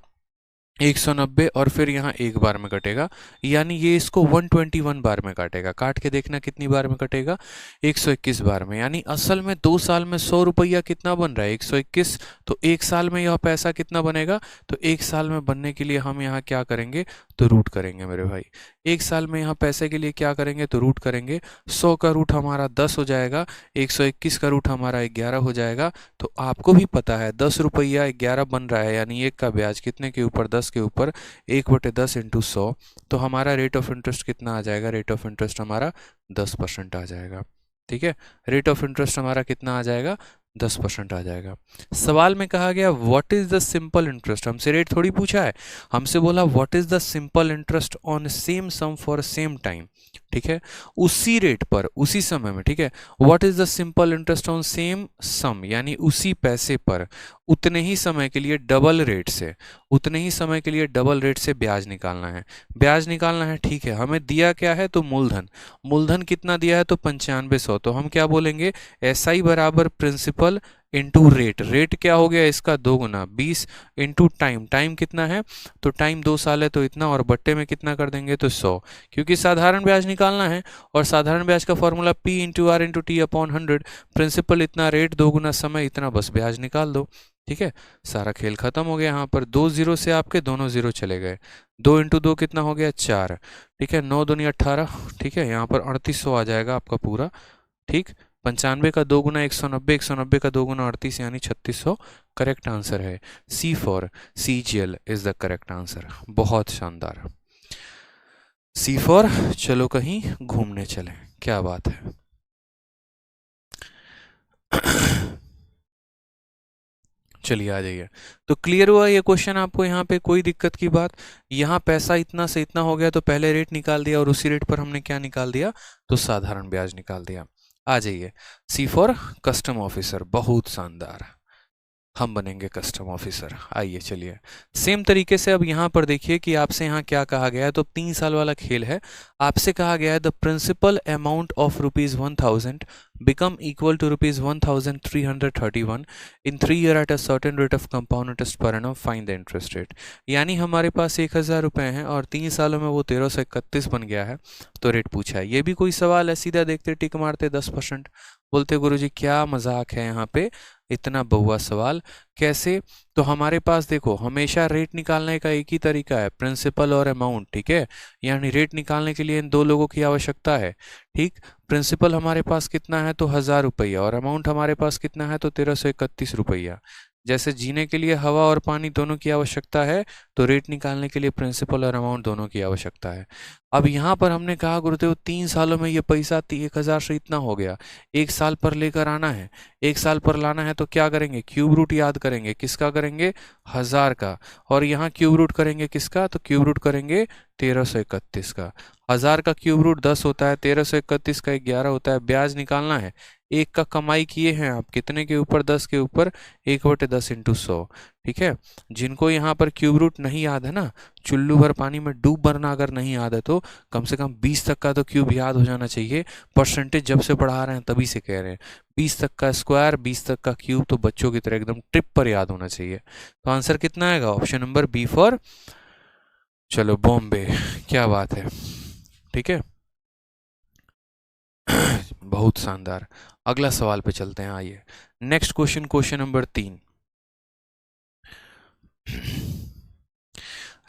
190 और फिर यहाँ एक बार में कटेगा, यानी ये इसको 121 बार में काटेगा। काट के देखना कितनी बार में कटेगा, 121 बार में। यानी असल में 2 साल में 100 रुपया कितना बन रहा है, 121। तो 1 साल में यह पैसा कितना बनेगा, तो 1 साल में बनने के लिए हम यहाँ क्या करेंगे, तो रूट करेंगे मेरे भाई। 1 साल में यहाँ पैसे के लिए क्या करेंगे, तो रूट करेंगे। 100 का रूट हमारा 10 हो जाएगा, 121 का रूट हमारा 11 हो जाएगा। तो आपको भी पता है 10 रुपया 11 बन रहा है, यानी 1 का ब्याज कितने के ऊपर, 10 के ऊपर, 1/10 इंटू 100। तो हमारा रेट ऑफ इंटरेस्ट कितना आ जाएगा, रेट ऑफ इंटरेस्ट हमारा 10% आ जाएगा। ठीक है, रेट ऑफ इंटरेस्ट हमारा कितना आ जाएगा, 10% आ जाएगा। सवाल में कहा गया what is the simple interest, हमसे रेट थोड़ी पूछा है, हमसे बोला what is the simple interest on same sum for same time. ठीक है, उसी रेट पर उसी समय में। ठीक है, what is the simple interest on same sum, यानी उसी पैसे पर उतने ही समय के लिए डबल रेट से, उतने ही समय के लिए डबल रेट से ब्याज निकालना है। ब्याज निकालना है, ठीक है। हमें दिया क्या है, तो मूलधन। मूलधन कितना दिया है, तो 9500। तो हम क्या बोलेंगे, SI बराबर प्रिंसिपल इंटू रेट। रेट क्या हो गया इसका, 2 गुना 20 इंटू टाइम। टाइम कितना है, तो टाइम 2 साल है तो इतना, और बट्टे में कितना कर देंगे, तो 100, क्योंकि साधारण ब्याज निकालना है। और साधारण ब्याज का formula P into R into T upon 100। Principal इतना, रेट 2 गुना समय इतना, बस ब्याज निकाल दो। ठीक है, सारा खेल खत्म हो गया। यहाँ पर 2 0 से आपके दोनों 0 चले गए। 2 इंटू 2 कितना हो गया, 4। ठीक है, 9 दूनी 18। ठीक है, यहाँ पर 3800 आ जाएगा आपका पूरा। ठीक, 95 का 2 गुना 190, 190 का 2 गुना 38, यानी 3600 करेक्ट आंसर है। C for CGL is the correct answer. बहुत शानदार। C फॉर चलो कहीं घूमने चले, क्या बात है। चलिए आ जाइए। तो क्लियर हुआ ये क्वेश्चन आपको, यहाँ पे कोई दिक्कत की बात। यहाँ पैसा इतना से इतना हो गया तो पहले रेट निकाल दिया और उसी रेट पर हमने क्या निकाल दिया, तो साधारण ब्याज निकाल दिया। आ जाइए, C फॉर कस्टम ऑफिसर। बहुत शानदार, हम बनेंगे कस्टम ऑफिसर। आइए चलिए, सेम तरीके से अब यहाँ पर देखिए कि आपसे यहाँ क्या कहा गया है। तो 3 साल वाला खेल है। आपसे कहा गया है the principal amount of ₹1000 become equal to ₹1331 in 3 year at a certain rate of compound interest per annum, find the interest rate. यानी हमारे पास 1000 रुपये हैं और 3 सालों में वो 1331 बन गया है, तो रेट पूछा है। ये भी कोई सवाल है, सीधा देखते टिक मारते 10%। बोलते गुरुजी क्या मजाक है यहाँ पे, इतना बहुआ सवाल कैसे। तो हमारे पास देखो हमेशा रेट निकालने का एक ही तरीका है, प्रिंसिपल और अमाउंट। ठीक है, यानी रेट निकालने के लिए इन 2 लोगों की आवश्यकता है। ठीक, प्रिंसिपल हमारे पास कितना है, तो 1000 रुपया, और अमाउंट हमारे पास कितना है, तो 1331 रुपया। जैसे जीने के लिए हवा और पानी दोनों की आवश्यकता है, तो रेट निकालने के लिए प्रिंसिपल और अमाउंट दोनों की आवश्यकता है। अब यहाँ पर हमने कहा गुरुदेव 3 सालों में ये पैसा 1000 से इतना हो गया, 1 साल पर लेकर आना है, 1 साल पर लाना है तो क्या करेंगे, क्यूब रूट याद करेंगे, किसका करेंगे, 1000 का, और यहाँ क्यूब रूट करेंगे किसका, तो क्यूब रूट करेंगे 1331 का। 1000 का क्यूब रूट 10 होता है, 1331 का 11 होता है, ब्याज निकालना है। एक का कमाई किए हैं आप कितने के ऊपर, 10 के ऊपर, 1/10 इंटू 100। ठीक है, जिनको यहाँ पर क्यूब रूट नहीं याद है ना, चुल्लू भर पानी में डूब मरना अगर नहीं याद है तो कम से कम 20 तक का तो क्यूब याद हो जाना चाहिए। परसेंटेज जब से पढ़ा रहे हैं तभी से कह रहे हैं, 20 तक का स्क्वायर, 20 तक का क्यूब, तो बच्चों की तरह एकदम ट्रिप पर याद होना चाहिए। तो आंसर कितना आएगा, ऑप्शन नंबर बी फॉर, चलो बॉम्बे, क्या बात है, ठीक है। बहुत शानदार। अगला सवाल पे चलते हैं, आइए next question, question number 3।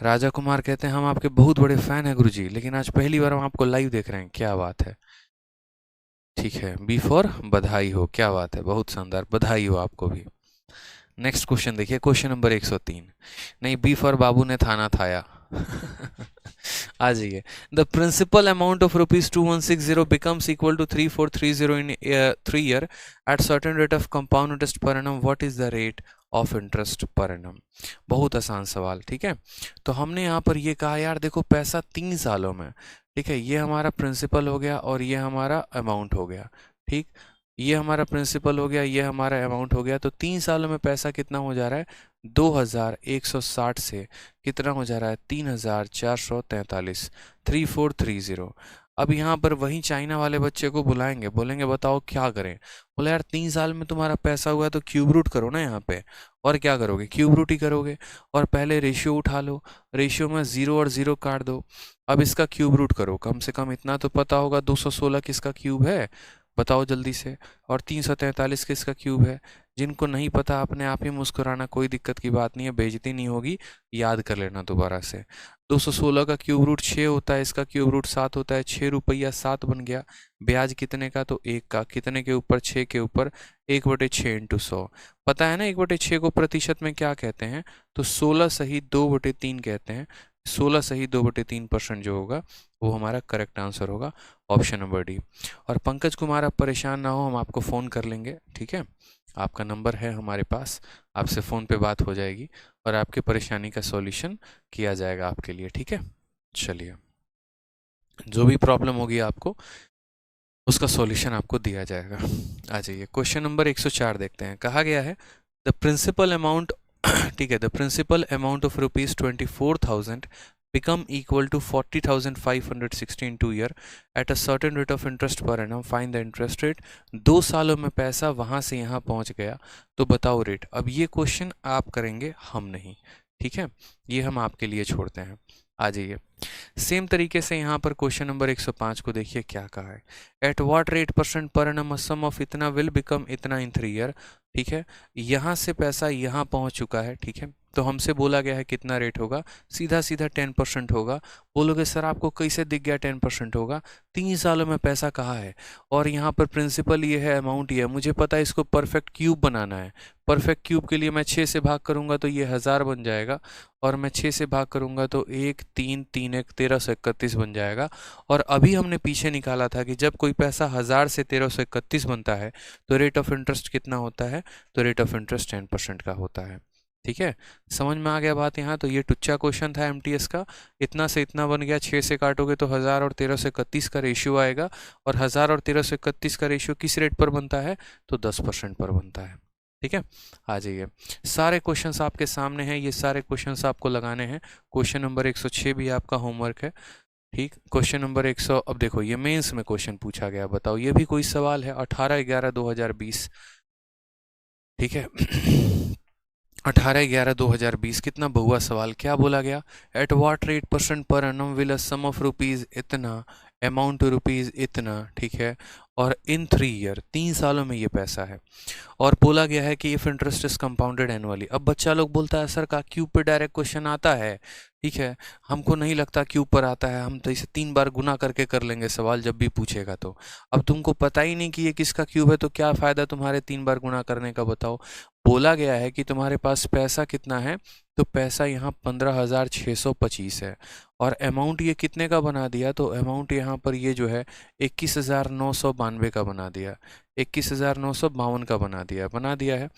Raja Kumar कहते हैं हम आपके बहुत बड़े फैन हैं गुरुजी, लेकिन आज पहली बार हम आपको लाइव देख रहे हैं, क्या बात है। ठीक है, बी फॉर बधाई हो, क्या बात है, बहुत शानदार, बधाई हो आपको भी। नेक्स्ट क्वेश्चन देखिए, क्वेश्चन नंबर 103। नहीं, बी फॉर बाबू ने थाना थाया। आ जाइए। The principal amount of ₹2160 becomes equal to 3430 in 3 year at certain rate of compound interest per annum. What is the rate of interest per annum? बहुत आसान सवाल, ठीक है। तो हमने यहाँ पर ये कहा यार देखो पैसा 3 सालों में, ठीक है, ये हमारा प्रिंसिपल हो गया और ये हमारा अमाउंट हो गया, ठीक, ये हमारा प्रिंसिपल हो गया, ये हमारा अमाउंट हो गया। तो 3 सालों में पैसा कितना हो जा रहा है, 2160 से कितना हो जा रहा है, 3443, 3430। अब यहाँ पर वही चाइना वाले बच्चे को बुलाएंगे, बोलेंगे बताओ क्या करें, बोले यार 3 साल में तुम्हारा पैसा हुआ तो क्यूब रूट करो ना यहाँ पे, और क्या करोगे, क्यूब रूट ही करोगे, और पहले रेशियो उठा लो, रेशियो में 0 और 0 काट दो, अब इसका क्यूब रूट करो, कम से कम इतना तो पता होगा 216 किसका क्यूब है, बताओ जल्दी से, और 343 किसका क्यूब है। जिनको नहीं पता अपने आप ही मुस्कुराना, कोई दिक्कत की बात नहीं है, बेइज्जती नहीं होगी, याद कर लेना दोबारा से। 216 का क्यूब रूट 6 होता है, इसका क्यूब रूट 7 होता है, 6 रुपया 7 बन गया। ब्याज कितने का, तो 1 का, कितने के ऊपर, 6 के ऊपर, 1/6 इंटू 100। पता है ना 1/6 को प्रतिशत में क्या कहते हैं, तो 16 सही 2/3 कहते हैं। 16 सही 2/3% जो होगा वो हमारा करेक्ट आंसर होगा, ऑप्शन नंबर डी। और पंकज कुमार आप परेशान ना हो, हम आपको फ़ोन कर लेंगे, ठीक है, आपका नंबर है हमारे पास, आपसे फ़ोन पे बात हो जाएगी और आपके परेशानी का सॉल्यूशन किया जाएगा आपके लिए, ठीक है। चलिए, जो भी प्रॉब्लम होगी आपको उसका सॉल्यूशन आपको दिया जाएगा। आ जाइए, क्वेश्चन नंबर 104 देखते हैं। कहा गया है द प्रिंसिपल अमाउंट, ठीक है, the principal amount of ₹24,000 become equal to 40,560 in 2 year at a certain rate of interest per annum. Find the interest rate. 2 सालों में पैसा वहां से यहाँ पहुंच गया, तो बताओ रेट। अब ये क्वेश्चन आप करेंगे, हम नहीं, ठीक है, ये हम आपके लिए छोड़ते हैं। आ जाइए, सेम तरीके से यहाँ पर क्वेश्चन नंबर 105 को देखिए क्या कहा है। At what rate percent per annum sum of इतना विल बिकम इतना इन 3 ईयर, ठीक है, यहाँ से पैसा यहाँ पहुँच चुका है, ठीक है, तो हमसे बोला गया है कितना रेट होगा, सीधा सीधा 10% होगा। बोलोगे सर आपको कैसे दिख गया 10% होगा, 3 सालों में पैसा कहाँ है, और यहाँ पर प्रिंसिपल ये है, अमाउंट ये है, मुझे पता है इसको परफेक्ट क्यूब बनाना है। परफेक्ट क्यूब के लिए मैं 6 से भाग करूँगा तो ये 1000 बन जाएगा, और मैं 6 से भाग करूँगा तो 1 3 3 1 1331 बन जाएगा। और अभी हमने पीछे निकाला था कि जब कोई पैसा 1000 से 1331 बनता है तो रेट ऑफ इंटरेस्ट कितना होता है, तो रेट ऑफ इंटरेस्ट 10% का होता है, ठीक है। समझ में आ गया बात यहाँ। तो ये टुच्चा क्वेश्चन था एमटीएस का, इतना से इतना बन गया, 6 से काटोगे तो 1000 और 1331 का रेशियो आएगा, और 1000 और 1331 का रेशियो किस रेट पर बनता है, तो 10% पर बनता है, ठीक है। आ जाइए, सारे क्वेश्चंस आपके सामने हैं, ये सारे क्वेश्चंस आपको लगाने हैं। क्वेश्चन नंबर 106 भी आपका होमवर्क है, ठीक। क्वेश्चन नंबर 100, अब देखो ये मेंस में क्वेश्चन पूछा गया, बताओ ये भी कोई सवाल है, 18/11/2020, ठीक है। 18/11/2020, कितना बहुआ सवाल, क्या बोला गया, at what rate percent per annum will a sum of rupees इतना, अमाउंट टू रुपीज इतना, ठीक है, और इन 3 ईयर, 3 सालों में ये पैसा है, और बोला गया है कि if interest is compounded annually. अब बच्चा लोग बोलता है सर का क्यूब पे डायरेक्ट क्वेश्चन आता है, ठीक है, हमको नहीं लगता क्यूब पर आता है, हम तो इसे 3 बार गुना करके कर लेंगे सवाल जब भी पूछेगा तो। अब तुमको पता ही नहीं कि ये किसका क्यूब है तो क्या फ़ायदा तुम्हारे 3 बार गुना करने का, बताओ। बोला गया है कि तुम्हारे पास पैसा कितना है, तो पैसा यहाँ 15,625 है, और अमाउंट ये कितने का बना दिया, तो अमाउंट यहाँ पर ये जो है 21,992 का बना दिया, 21,952 का बना दिया है।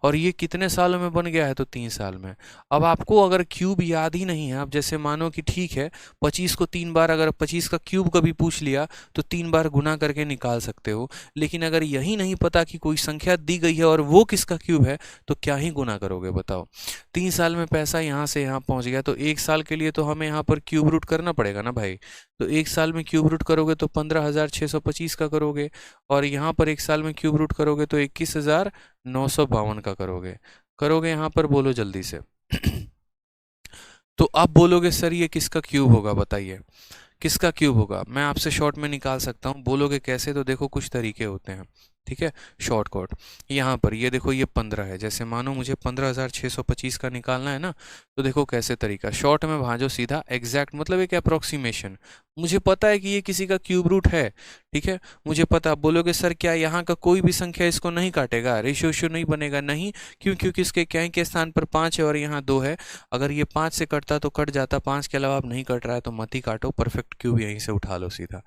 और ये कितने सालों में बन गया है, तो 3 साल में। अब आपको अगर क्यूब याद ही नहीं है, आप जैसे मानो कि ठीक है 25 को 3 बार, अगर 25 का क्यूब कभी पूछ लिया तो 3 बार गुना करके निकाल सकते हो, लेकिन अगर यही नहीं पता कि कोई संख्या दी गई है और वो किसका क्यूब है, तो क्या ही गुना करोगे बताओ। 3 साल में पैसा यहाँ से यहाँ पहुँच गया, तो 1 साल के लिए तो हमें यहाँ पर क्यूब रूट करना पड़ेगा ना भाई। तो 1 साल में क्यूब रूट करोगे तो 15,625 का करोगे, और यहाँ पर 1 साल में क्यूब रूट करोगे तो 21,952 का करोगे यहाँ पर, बोलो जल्दी से। तो अब बोलोगे सर ये किसका क्यूब होगा, बताइए किसका क्यूब होगा। मैं आपसे शॉर्ट में निकाल सकता हूँ, बोलोगे कैसे, तो देखो कुछ तरीके होते हैं, ठीक है। शॉर्टकट यहाँ पर ये देखो, ये 15 है, जैसे मानो मुझे 15,625 का निकालना है ना, तो देखो कैसे तरीका, शॉर्ट में भाजो सीधा, एग्जैक्ट मतलब एक अप्रोक्सीमेशन। मुझे पता है कि ये किसी का क्यूब रूट है, ठीक है, मुझे पता। बोलोगे सर क्या यहाँ का कोई भी संख्या इसको नहीं काटेगा, रेशियो नहीं बनेगा, नहीं, क्यों, क्योंकि इसके क्या के स्थान पर 5 है और यहाँ 2 है। अगर ये 5 से कटता तो कट जाता, 5 के अलावा अब नहीं कट रहा है तो मत ही काटो, परफेक्ट क्यूब यहीं से उठा लो सीधा।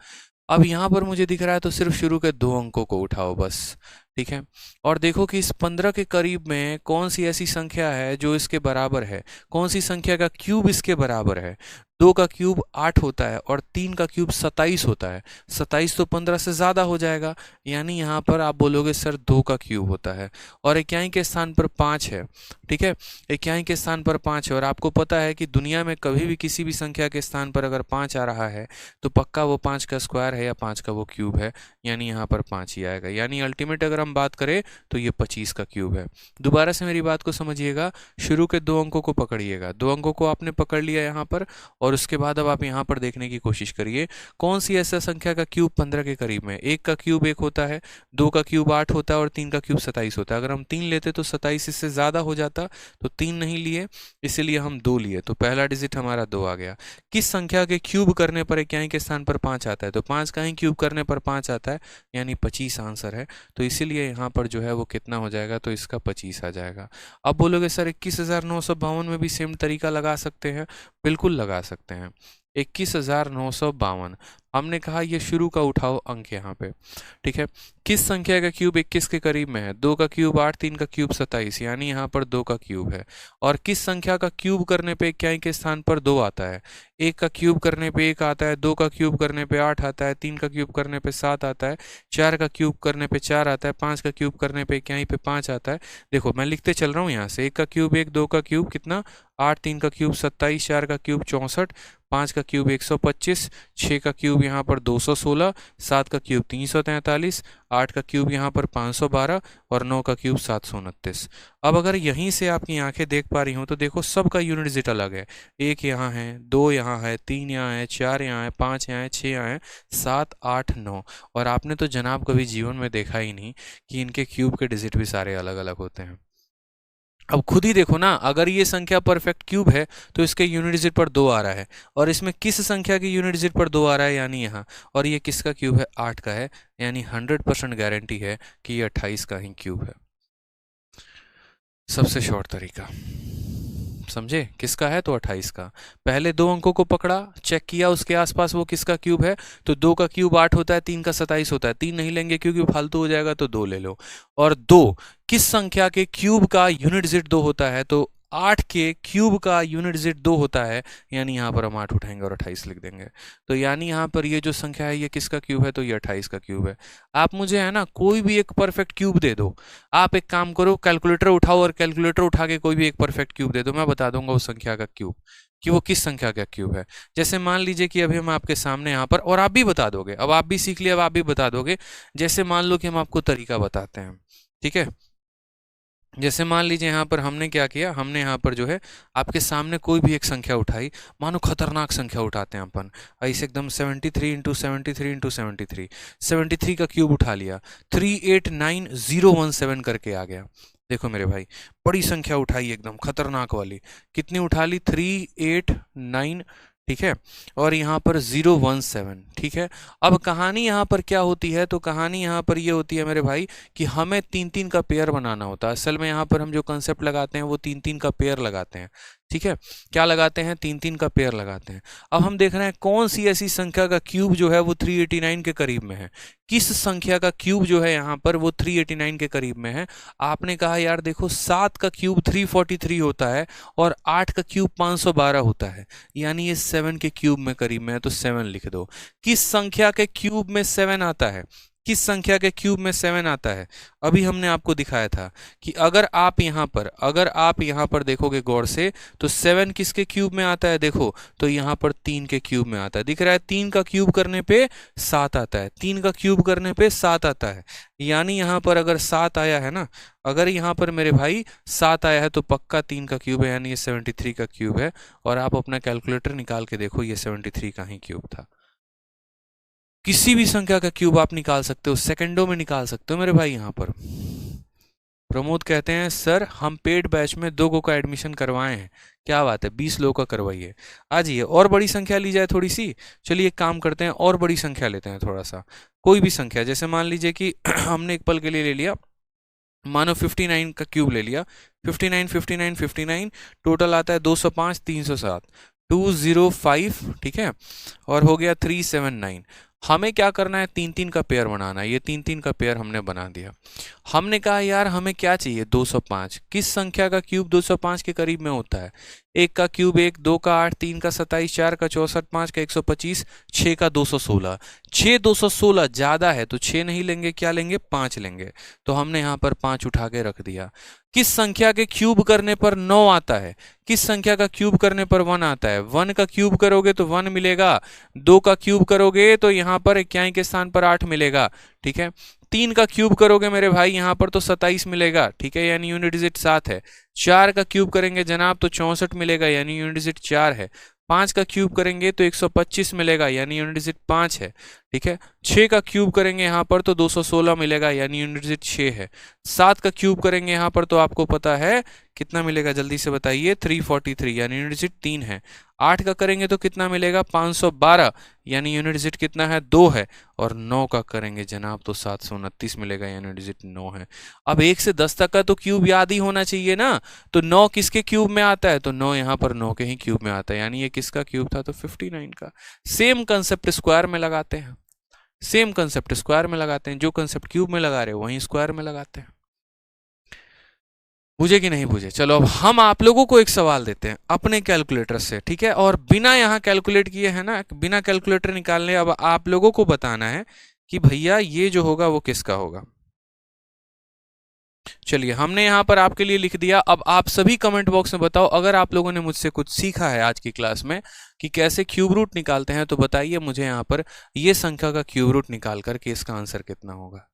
अब यहाँ पर मुझे दिख रहा है तो सिर्फ शुरू के 2 अंकों को उठाओ बस, ठीक है। और देखो कि इस 15 के करीब में कौन सी ऐसी संख्या है जो इसके बराबर है, कौन सी संख्या का क्यूब इसके बराबर है। 2 का क्यूब 8 होता है और 3 का क्यूब 27 होता है, 27 तो 15 से ज़्यादा हो जाएगा, यानी यहाँ पर आप बोलोगे सर 2 का क्यूब होता है, और इक्याई के स्थान पर 5 है, ठीक है, इक्याई के स्थान पर 5 है। और आपको पता है कि दुनिया में कभी भी किसी भी संख्या के स्थान पर अगर 5 आ रहा है तो पक्का वो 5 का स्क्वायर है या 5 का वो क्यूब है, यानी यहाँ पर 5 ही आएगा। यानी अल्टीमेट अगर हम बात करें तो ये 25 का क्यूब है। दोबारा से मेरी बात को समझिएगा, शुरू के 2 अंकों को पकड़िएगा, 2 अंकों को आपने पकड़ लिया यहाँ पर, और उसके बाद अब आप यहाँ पर देखने की कोशिश करिए कौन सी ऐसा संख्या का क्यूब 15 के करीब में। 1 का क्यूब 1 होता है, 2 का क्यूब 8 होता है और 3 का क्यूब 27 होता है। अगर हम 3 लेते तो 27 इससे ज़्यादा हो जाता, तो 3 नहीं लिए, इसीलिए हम 2 लिए, तो पहला डिजिट हमारा 2 आ गया। किस संख्या के क्यूब करने पर इक्याई के स्थान पर 5 आता है, तो 5 का ही क्यूब करने पर 5 आता है, यानी 25 आंसर है। तो इसीलिए यहाँ पर जो है वो कितना हो जाएगा, तो इसका 25 आ जाएगा। अब बोलोगे सर 21,952 में भी सेम तरीका लगा सकते हैं, बिल्कुल लगा सकते हैं। 21,952 हमने कहा ये शुरू का उठाओ अंक यहाँ पे, ठीक है। किस संख्या का क्यूब 21 के करीब में है, 2 का क्यूब 8, 3 का क्यूब 27, यानी यहाँ पर 2 का क्यूब है। और किस संख्या का क्यूब करने पे इक्याई के स्थान पर 2 आता है, 1 का क्यूब करने पे 1 आता है, 2 का क्यूब करने पे 8 आता है, 3 का क्यूब करने पे 7 आता है, 4 का क्यूब करने पे 4 आता है, 5 का क्यूब करने पे इक्याई पे 5 आता है। देखो मैं लिखते चल रहा हूँ यहाँ से, 1 का क्यूब 1, 2 का क्यूब कितना 8, 3 का क्यूब 27, 4 का क्यूब 64, 5 का क्यूब 125, 6 का क्यूब यहाँ पर 216, 7 का क्यूब 343, 8 का क्यूब यहाँ पर 512 और 9 का क्यूब 729। अब अगर यहीं से आपकी आंखें देख पा रही हो तो देखो सबका यूनिट डिजिट अलग है, 1 यहाँ है, 2 यहाँ है, 3 यहाँ है, 4 यहाँ है, 5 यहाँ है, 6 यहाँ है, 7, 8, 9। और आपने तो जनाब कभी जीवन में देखा ही नहीं कि इनके क्यूब के डिजिट भी सारे अलग अलग होते हैं। अब खुद ही देखो ना, अगर ये संख्या परफेक्ट क्यूब है तो इसके यूनिट डिजिट पर 2 आ रहा है, और इसमें किस संख्या की यूनिट डिजिट पर 2 आ रहा है, यानी यहाँ, और ये किसका क्यूब है, 8 का है, यानी 100% गारंटी है कि ये 28 का ही क्यूब है। सबसे शॉर्ट तरीका समझे, किसका है, तो 28 का। पहले 2 अंकों को पकड़ा, चेक किया उसके आसपास वो किसका क्यूब है, तो 2 का क्यूब 8 होता है, 3 का 27 होता है, 3 नहीं लेंगे क्योंकि फालतू हो जाएगा, तो 2 ले लो। और 2 किस संख्या के क्यूब का यूनिट डिजिट 2 होता है, तो 8 के क्यूब का यूनिट डिजिट 2 होता है, यानी यहाँ पर हम 8 उठाएंगे और 28 लिख देंगे। तो यानी यहाँ पर ये जो संख्या है ये किसका क्यूब है, तो ये 28 का क्यूब है। आप मुझे है ना कोई भी एक परफेक्ट क्यूब दे दो, आप एक काम करो कैलकुलेटर उठाओ और कैलकुलेटर उठा के कोई भी एक परफेक्ट क्यूब दे दो, मैं बता दूंगा उस संख्या का क्यूब कि वो किस संख्या का क्यूब है। जैसे मान लीजिए कि अभी हम आपके सामने यहाँ पर, और आप भी बता दोगे, अब आप भी सीख लिया, अब आप भी बता दोगे। जैसे मान लो कि हम आपको तरीका बताते हैं, ठीक है। जैसे मान लीजिए यहाँ पर हमने क्या किया, हमने यहाँ पर जो है आपके सामने कोई भी एक संख्या उठाई, मानो खतरनाक संख्या उठाते हैं अपन, ऐसे एकदम 73 इंटू 73 इंटू 73, 73 का क्यूब उठा लिया, 389017 करके आ गया, देखो मेरे भाई, बड़ी संख्या उठाई एकदम खतरनाक वाली। कितनी उठा ली? 389, ठीक है, और यहाँ पर 017, ठीक है। अब कहानी यहाँ पर क्या होती है? तो कहानी यहाँ पर ये होती है मेरे भाई कि हमें तीन तीन का पेयर बनाना होता है। असल में यहाँ पर हम जो कंसेप्ट लगाते हैं वो तीन तीन का पेयर लगाते हैं, ठीक है। क्या लगाते हैं? तीन तीन का पेयर लगाते हैं। अब हम देख रहे हैं कौन सी ऐसी संख्या का क्यूब जो है वो 389 के करीब में है। किस संख्या का क्यूब जो है यहाँ पर वो 389 के करीब में है? आपने कहा यार देखो 7 का क्यूब 343 होता है और 8 का क्यूब 512 होता है, यानी ये 7 के क्यूब में करीब में है, तो 7 लिख दो। किस संख्या के क्यूब में 7 आता है? किस संख्या के क्यूब में 7 आता है? अभी हमने आपको दिखाया था कि अगर आप यहाँ पर देखोगे गौर से, तो 7 किसके क्यूब में आता है? देखो तो यहाँ पर 3 के क्यूब में आता है। दिख रहा है? 3 का क्यूब करने पे 7 आता है, 3 का क्यूब करने पे 7 आता है। यानी यहाँ पर अगर 7 आया है ना, अगर यहाँ पर मेरे भाई 7 आया है तो पक्का 3 का क्यूब है, यानी ये 73 का क्यूब है। और आप अपना कैलकुलेटर निकाल के देखो, ये 73 का ही क्यूब था। किसी भी संख्या का क्यूब आप निकाल सकते हो, सेकंडों में निकाल सकते हो मेरे भाई। यहाँ पर प्रमोद कहते हैं सर हम पेड बैच में 2 को का एडमिशन करवाए हैं। क्या बात है, 20 लोगों का करवाइए। आ जाइए। और बड़ी संख्या ली जाए थोड़ी सी। चलिए एक काम करते हैं, और बड़ी संख्या लेते हैं थोड़ा सा। कोई भी संख्या, जैसे मान लीजिए कि हमने एक पल के लिए ले लिया, मानो 59 का क्यूब ले लिया। 59 59 59 टोटल आता है 205 307 205, ठीक है, और हो गया 379। हमें क्या करना है? तीन तीन का पेयर बनाना है। ये तीन तीन का पेयर हमने बना दिया। हमने कहा यार हमें क्या चाहिए? 205। किस संख्या का क्यूब 205 के करीब में होता है? 1 का क्यूब 1, 2 का 8, 3 का 27, 4 का 64, 5 का 125, 6 का 216। 6 216 ज्यादा है तो 6 नहीं लेंगे, क्या लेंगे? 5 लेंगे। तो हमने यहाँ पर 5 उठा के रख दिया। किस संख्या के क्यूब करने पर 9 आता है? किस संख्या का क्यूब करने पर 1 आता है? 1 का क्यूब करोगे तो 1 मिलेगा। 2 का क्यूब करोगे तो यहाँ पर इक्याई के स्थान पर 8 मिलेगा, ठीक है। 3 का क्यूब करोगे मेरे भाई यहाँ पर तो 27 मिलेगा, ठीक है, यानी यूनिट डिजिट 7 है। 4 का क्यूब करेंगे जनाब तो 64 मिलेगा, यानी यूनिट डिजिट 4 है। 5 का क्यूब करेंगे तो 125 मिलेगा, यानी यूनिट डिजिट 5 है, ठीक है। 6 का क्यूब करेंगे यहाँ पर तो 216 मिलेगा, यानी यूनिट डिजिट 6 है। 7 का क्यूब करेंगे यहाँ पर तो आपको पता है कितना मिलेगा, जल्दी से बताइए? 343, यानी यूनिट डिजिट 3 है। 8 का करेंगे तो कितना मिलेगा? 512, यानी यूनिट डिजिट कितना है? 2 है। और 9 का करेंगे जनाब तो 729 मिलेगा, यानी यूनिट डिजिट 9 है। अब 1 से 10 तक का तो क्यूब याद ही होना चाहिए ना। तो 9 किसके क्यूब में आता है? तो 9 यहाँ पर 9 के ही क्यूब में आता है, यानी ये किसका क्यूब था? तो 59 का। सेम कंसेप्ट स्क्वायर में लगाते हैं, सेम कंसेप्ट स्क्वायर में लगाते हैं। जो कंसेप्ट क्यूब में लगा रहे हो वहीं स्क्वायर में लगाते हैं। बुझे कि नहीं बुझे? चलो अब हम आप लोगों को एक सवाल देते हैं अपने कैलकुलेटर से, ठीक है, और बिना यहाँ कैलकुलेट किए है ना, बिना कैलकुलेटर निकालने अब आप लोगों को बताना है कि भैया ये जो होगा वो किसका होगा। चलिए हमने यहाँ पर आपके लिए लिख दिया। अब आप सभी कमेंट बॉक्स में बताओ, अगर आप लोगों ने मुझसे कुछ सीखा है आज की क्लास में कि कैसे क्यूब रूट निकालते हैं, तो बताइए मुझे यहाँ पर ये संख्या का क्यूब रूट निकाल करके इसका आंसर कितना होगा।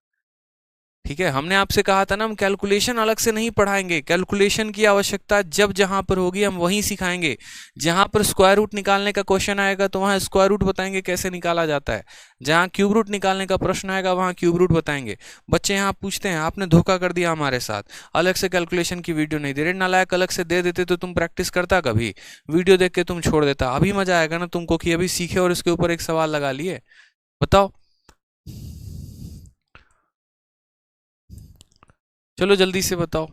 ठीक है, हमने आपसे कहा था ना हम कैलकुलेशन अलग से नहीं पढ़ाएंगे। कैलकुलेशन की आवश्यकता जब जहां पर होगी हम वहीं सिखाएंगे। जहां पर स्क्वायर रूट निकालने का क्वेश्चन आएगा तो वहां स्क्वायर रूट बताएंगे कैसे निकाला जाता है। जहां क्यूब रूट निकालने का प्रश्न आएगा वहां क्यूब रूट बताएंगे। बच्चे यहाँ पूछते हैं आपने धोखा कर दिया हमारे साथ, अलग से कैलकुलेशन की वीडियो नहीं दे रहे। नालायक, अलग से दे देते तो तुम प्रैक्टिस करता, कभी वीडियो देख के तुम छोड़ देता। अभी मजा आएगा ना तुमको कि अभी सीखे और इसके ऊपर एक सवाल लगा लिए। बताओ, चलो जल्दी से बताओ,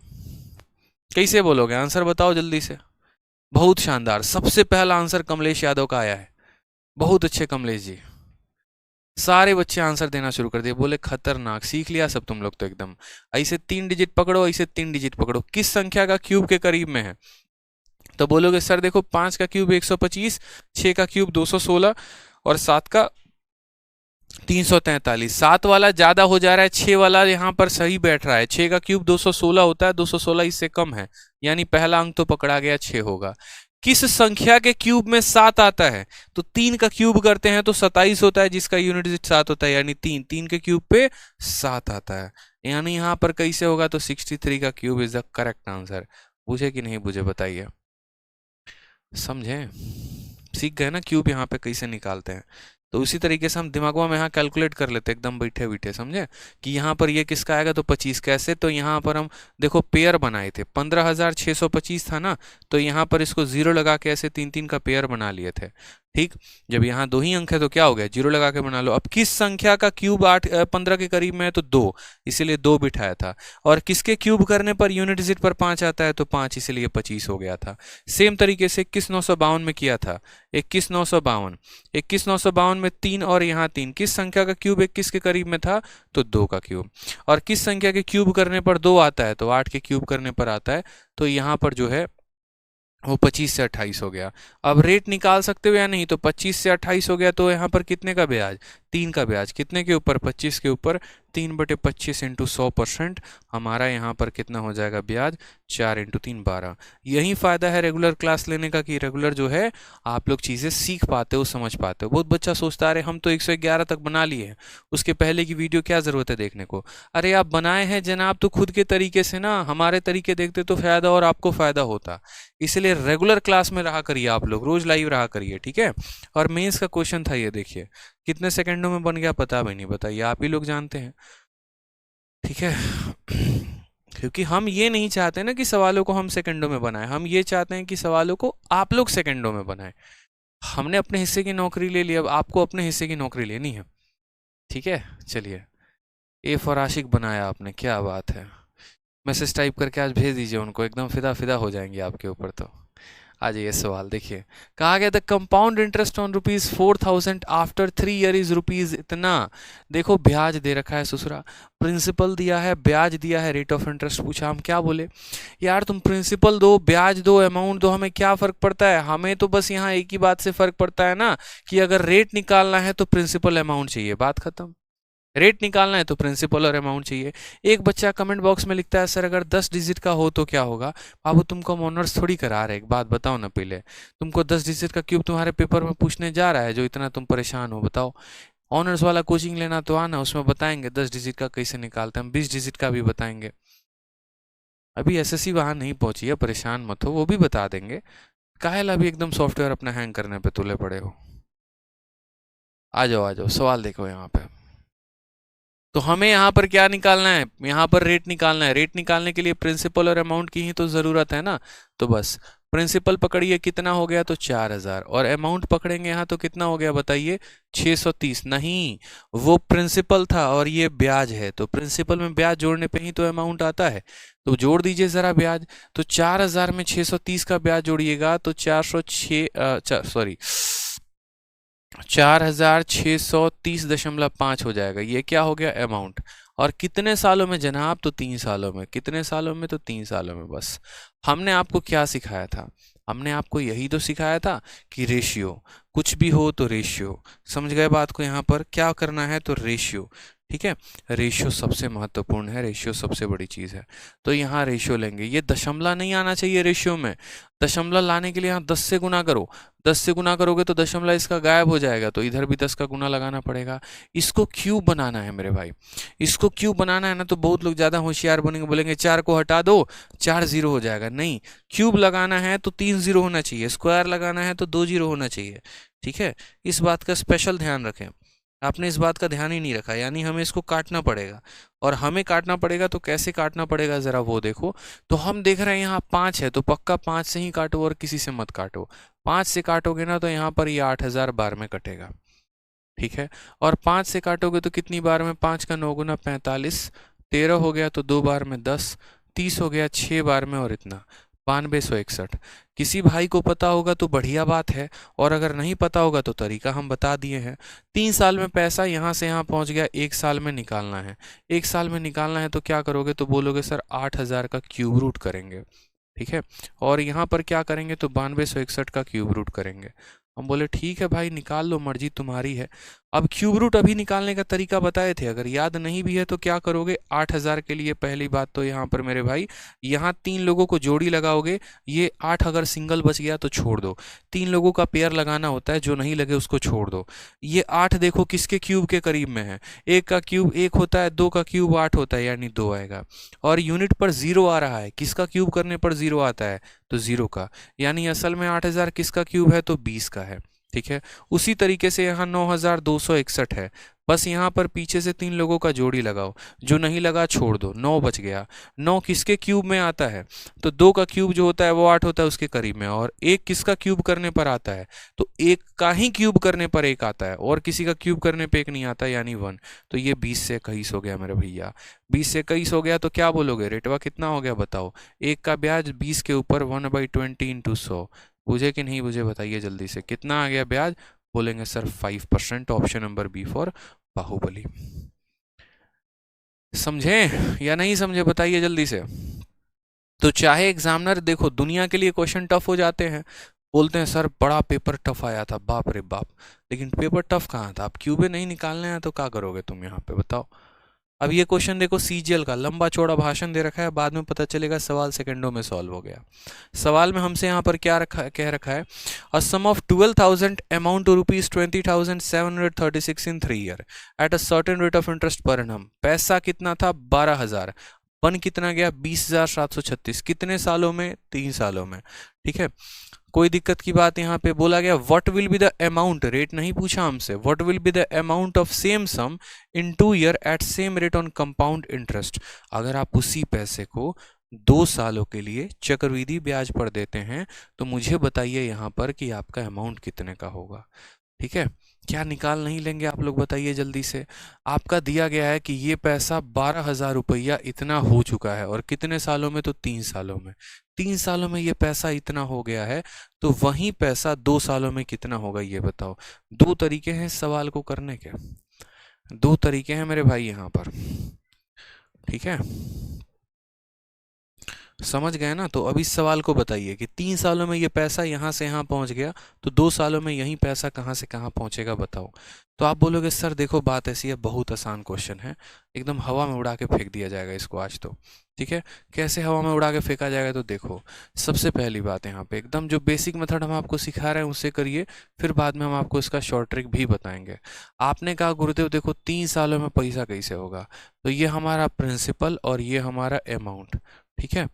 कैसे बोलोगे? आंसर बताओ जल्दी से। बहुत शानदार, सबसे पहला आंसर कमलेश यादव का आया है। बहुत अच्छे कमलेश जी, सारे बच्चे आंसर देना शुरू कर दिए। बोले खतरनाक, सीख लिया सब तुम लोग तो एकदम। ऐसे 3 डिजिट पकड़ो, ऐसे 3 डिजिट पकड़ो। किस संख्या का क्यूब के करीब में है? तो बोलोगे सर देखो 5 का क्यूब 125, 6 का क्यूब 216 और 7 का 343। 7 वाला ज्यादा हो जा रहा है, 6 वाला यहाँ पर सही बैठ रहा है। 6 का क्यूब 216 होता है, 216 इससे कम है, यानी पहला अंक तो पकड़ा गया, 6 होगा। किस संख्या के क्यूब में 7 आता है? तो 3 का क्यूब करते हैं तो 27 होता है, जिसका यूनिट डिजिट 7 होता है, यानी 3 के क्यूब पे 7 आता है। यानी यहाँ पर कैसे होगा? तो 63 का cube is the correct answer. बुझे कि नहीं बुझे बताइए? समझे? सीख गए ना क्यूब यहाँ पे कैसे निकालते हैं। तो उसी तरीके से हम दिमागों में यहाँ कैलकुलेट कर लेते एकदम बैठे बैठे, समझे कि यहाँ पर ये किसका आएगा, तो 25 कैसे, तो यहाँ पर हम देखो पेयर बनाए थे, 15,625 था ना, तो यहाँ पर इसको जीरो लगा के ऐसे तीन तीन का पेयर बना लिए थे। ठीक, जब यहाँ दो ही अंक है तो क्या हो गया, जीरो लगा के बना लो। अब किस संख्या का क्यूब 15 के करीब में है, तो 2, इसीलिए 2 बिठाया था। और किसके क्यूब करने पर यूनिट डिजिट पर 5 आता है, तो 5, इसीलिए 25 हो गया था। सेम तरीके से 21,952 में किया था, 21,952, 21,952 में 3 और यहाँ 3, किस संख्या का क्यूब 21 के करीब में था, तो 2 का क्यूब। और किस संख्या के क्यूब करने पर 2 आता है, तो 8 के क्यूब करने पर आता है, तो यहाँ पर जो है वो 25 से 28 हो गया। अब रेट निकाल सकते हो या नहीं, तो 25 से 28 हो गया, तो यहाँ पर कितने का ब्याज, 3 का ब्याज, कितने के ऊपर, 25 के ऊपर, 3/25 इंटू 100%, हमारा यहाँ पर कितना हो जाएगा ब्याज, 4 इंटू 3 12। यही फ़ायदा है रेगुलर क्लास लेने का कि रेगुलर जो है आप लोग चीज़ें सीख पाते हो, समझ पाते हो। बहुत बच्चा सोचता है अरे हम तो 111 तक बना लिए हैं, उसके पहले की वीडियो क्या ज़रूरत है देखने को। अरे आप बनाए हैं जनाब तो खुद के तरीके से ना, हमारे तरीके देखते तो फ़ायदा और आपको फ़ायदा होता, इसलिए रेगुलर क्लास में रहा करिए, आप लोग रोज लाइव रहा करिए, ठीक है। और मेंस का क्वेश्चन था ये, देखिए कितने सेकंडों में बन गया पता भी नहीं, बताइए, आप ही लोग जानते हैं, ठीक है। क्योंकि हम ये नहीं चाहते ना कि सवालों को हम सेकंडों में बनाएं, हम ये चाहते हैं कि सवालों को आप लोग सेकंडों में बनाएं। हमने अपने हिस्से की नौकरी ले ली, अब आपको अपने हिस्से की नौकरी लेनी है, ठीक है। चलिए, ए फॉर आशिक बनाया आपने, क्या बात है। मैसेज टाइप करके आज भेज दीजिए उनको, एकदम फिदा फिदा हो जाएंगे आपके ऊपर। तो आ जाइए सवाल देखिए, कहा गया the compound interest on ₹4,000 after 3 year is rupees इतना। देखो ब्याज दे रखा है ससुरा, प्रिंसिपल दिया है, ब्याज दिया है, रेट ऑफ इंटरेस्ट पूछा, हम क्या बोले यार तुम प्रिंसिपल दो, ब्याज दो, अमाउंट दो, हमें क्या फर्क पड़ता है, हमें तो बस यहाँ एक ही बात से फर्क पड़ता है ना कि अगर रेट निकालना है तो प्रिंसिपल अमाउंट चाहिए, बात खत्म। रेट निकालना है तो प्रिंसिपल और अमाउंट चाहिए। एक बच्चा कमेंट बॉक्स में लिखता है सर अगर 10 डिजिट का हो तो क्या होगा। बाबू तुमको हम ऑनर्स थोड़ी करा रहे, एक बात बताओ ना, पहले तुमको 10 डिजिट का क्यूब तुम्हारे पेपर में पूछने जा रहा है जो इतना तुम परेशान हो, बताओ। ऑनर्स वाला कोचिंग लेना तो आना, उसमें बताएंगे 10 डिजिट का कैसे निकालते हैं, हम 20 डिजिट का भी बताएंगे। अभी एसएससी वहां नहीं पहुंची है, परेशान मत हो, वो भी बता देंगे। काहे अभी एकदम सॉफ्टवेयर अपना हैंग करने पे तुले पड़े हो। आ जाओ आ जाओ, सवाल देखो यहाँ पे। तो हमें यहाँ पर क्या निकालना है, यहाँ पर रेट निकालना है। रेट निकालने के लिए प्रिंसिपल और अमाउंट की ही तो ज़रूरत है ना। तो बस प्रिंसिपल पकड़िए, कितना हो गया, तो 4,000, और अमाउंट पकड़ेंगे यहाँ तो कितना हो गया बताइए, 630। नहीं, वो प्रिंसिपल था और ये ब्याज है, तो प्रिंसिपल में ब्याज जोड़ने पे ही तो अमाउंट आता है, तो जोड़ दीजिए ज़रा ब्याज। तो 4,000 में 630 का ब्याज जोड़िएगा तो 4,630.5 हो जाएगा। ये क्या हो गया, अमाउंट। और कितने सालों में जनाब, तो 3 सालों में। कितने सालों में, तो 3 सालों में। बस हमने आपको क्या सिखाया था, हमने आपको यही तो सिखाया था कि रेशियो, कुछ भी हो तो रेशियो, समझ गए बात को। यहाँ पर क्या करना है, तो रेशियो, ठीक है। रेशियो सबसे महत्वपूर्ण है, रेशियो सबसे बड़ी चीज़ है। तो यहाँ रेशियो लेंगे, ये दशमलव नहीं आना चाहिए रेशियो में। दशमलव लाने के लिए यहाँ 10 से गुना करो, 10 से गुना करोगे तो दशमलव इसका गायब हो जाएगा, तो इधर भी 10 का गुना लगाना पड़ेगा। इसको क्यूब बनाना है मेरे भाई, इसको क्यूब बनाना है ना। तो बहुत लोग ज़्यादा होशियार बनेंगे, बोलेंगे 4 को हटा दो, 4 0 हो जाएगा। नहीं, क्यूब लगाना है तो 3 0 होना चाहिए, स्क्वायर लगाना है तो 2 0 होना चाहिए, ठीक है। इस बात का स्पेशल ध्यान रखें, आपने इस बात का ध्यान ही नहीं रखा, यानी हमें इसको काटना पड़ेगा। और हमें काटना पड़ेगा तो कैसे काटना पड़ेगा ज़रा वो देखो। तो हम देख रहे हैं यहाँ 5 है, तो पक्का 5 से ही काटो और किसी से मत काटो। 5 से काटोगे ना तो यहाँ पर ये 8,000 बार में कटेगा, ठीक है। और 5 से काटोगे तो कितनी बार में, 5 का 9 गुना 45, 13 हो गया तो 2 बार में 10, 30 हो गया 6 बार में, और इतना 9261। किसी भाई को पता होगा तो बढ़िया बात है, और अगर नहीं पता होगा तो तरीका हम बता दिए हैं। 3 साल में पैसा यहाँ से यहाँ पहुँच गया, 1 साल में निकालना है। 1 साल में निकालना है तो क्या करोगे, तो बोलोगे सर 8,000 का क्यूब रूट करेंगे, ठीक है। और यहाँ पर क्या करेंगे, तो 9261 का क्यूब रूट करेंगे। हम बोले ठीक है भाई निकाल लो, मर्जी तुम्हारी है। अब क्यूब रूट अभी निकालने का तरीका बताए थे, अगर याद नहीं भी है तो क्या करोगे, 8,000 के लिए पहली बात तो यहाँ पर मेरे भाई, यहाँ 3 लोगों को जोड़ी लगाओगे, ये 8 अगर सिंगल बच गया तो छोड़ दो, 3 लोगों का पेयर लगाना होता है, जो नहीं लगे उसको छोड़ दो। ये 8 देखो किसके क्यूब के करीब में है, 1 का क्यूब 1 होता है, 2 का क्यूब 8 होता है, यानी 2 आएगा। और यूनिट पर 0 आ रहा है, किसका क्यूब करने पर 0 आता है, तो 0 का, यानी असल में 8,000 किसका क्यूब है, तो 20 का है, ठीक है। उसी तरीके से यहाँ 9261 है, बस यहाँ पर पीछे से 3 लोगों का जोड़ी लगाओ, जो नहीं लगा छोड़ दो, 9 बच गया। 9 किसके क्यूब में आता है? तो 2 का क्यूब जो होता है वो 8 होता है उसके करीब में, और 1 किसका क्यूब करने पर आता है? तो 1 का ही क्यूब करने पर 1 आता है, और किसी का क्यूब करने पे 1 नहीं आता, यानी 1। तो ये 20 से 21 हो गया मेरे भैया। 20 से 21 हो गया तो क्या बोलोगे, रेटवा कितना हो गया बताओ? 1 का ब्याज 20 के ऊपर 1/20 इंटू 100। बुझे कि नहीं बुझे बताइए जल्दी से, कितना आ गया ब्याज? बोलेंगे sir 5%, option number B for Baahubali. समझे या नहीं समझे बताइए जल्दी से। तो चाहे एग्जामिनर देखो दुनिया के लिए क्वेश्चन टफ हो जाते हैं, बोलते हैं सर बड़ा पेपर टफ आया था, बाप रे बाप, लेकिन पेपर टफ कहाँ था? आप क्यूबे नहीं निकालने हैं तो क्या करोगे तुम यहाँ पे बताओ। अब ये क्वेश्चन देखो सीजीएल का, लंबा चौड़ा भाषण दे रखा है, बाद में पता चलेगा सवाल सेकंडों में सॉल्व हो गया। सवाल में हमसे यहाँ पर क्या कह रखा है, a sum of 12,000 amount to ₹20,736 in 3 year at a certain rate of interest per annum. पैसा कितना था? 12,000। बन कितना गया? 20,736। कितने सालों में? 3 सालों में। ठीक है, कोई दिक्कत की बात यहाँ पे बोला गया what will be the amount, rate नहीं पूछा हमसे, what will be the amount of same sum in 2 year at same rate on compound interest. अगर आप उसी पैसे को 2 सालों के लिए चक्रवृद्धि ब्याज पर देते हैं तो मुझे बताइए यहाँ पर कि आपका अमाउंट कितने का होगा। ठीक है, क्या निकाल नहीं लेंगे आप लोग बताइए जल्दी से। आपका दिया गया है कि ये पैसा 12,000 रुपया इतना हो चुका है, और कितने सालों में? तो 3 सालों में। 3 सालों में ये पैसा इतना हो गया है, तो वही पैसा 2 सालों में कितना होगा ये बताओ। 2 तरीके हैं सवाल को करने के, 2 तरीके हैं मेरे भाई यहाँ पर। ठीक है, समझ गए ना? तो अब इस सवाल को बताइए कि 3 सालों में ये पैसा यहाँ से यहाँ पहुँच गया, तो 2 सालों में यही पैसा कहाँ से कहाँ पहुँचेगा बताओ। तो आप बोलोगे सर देखो बात ऐसी है, बहुत आसान क्वेश्चन है, एकदम हवा में उड़ा के फेंक दिया जाएगा इसको आज तो। ठीक है, कैसे हवा में उड़ा के फेंका जाएगा? तो देखो सबसे पहली बात यहाँ पे एकदम जो बेसिक मेथड हम आपको सिखा रहे हैं उससे करिए, फिर बाद में हम आपको इसका शॉर्ट ट्रिक भी बताएंगे। आपने कहा गुरुदेव देखो 3 सालों में पैसा कैसे होगा, तो ये हमारा प्रिंसिपल और ये हमारा अमाउंट। ठीक है,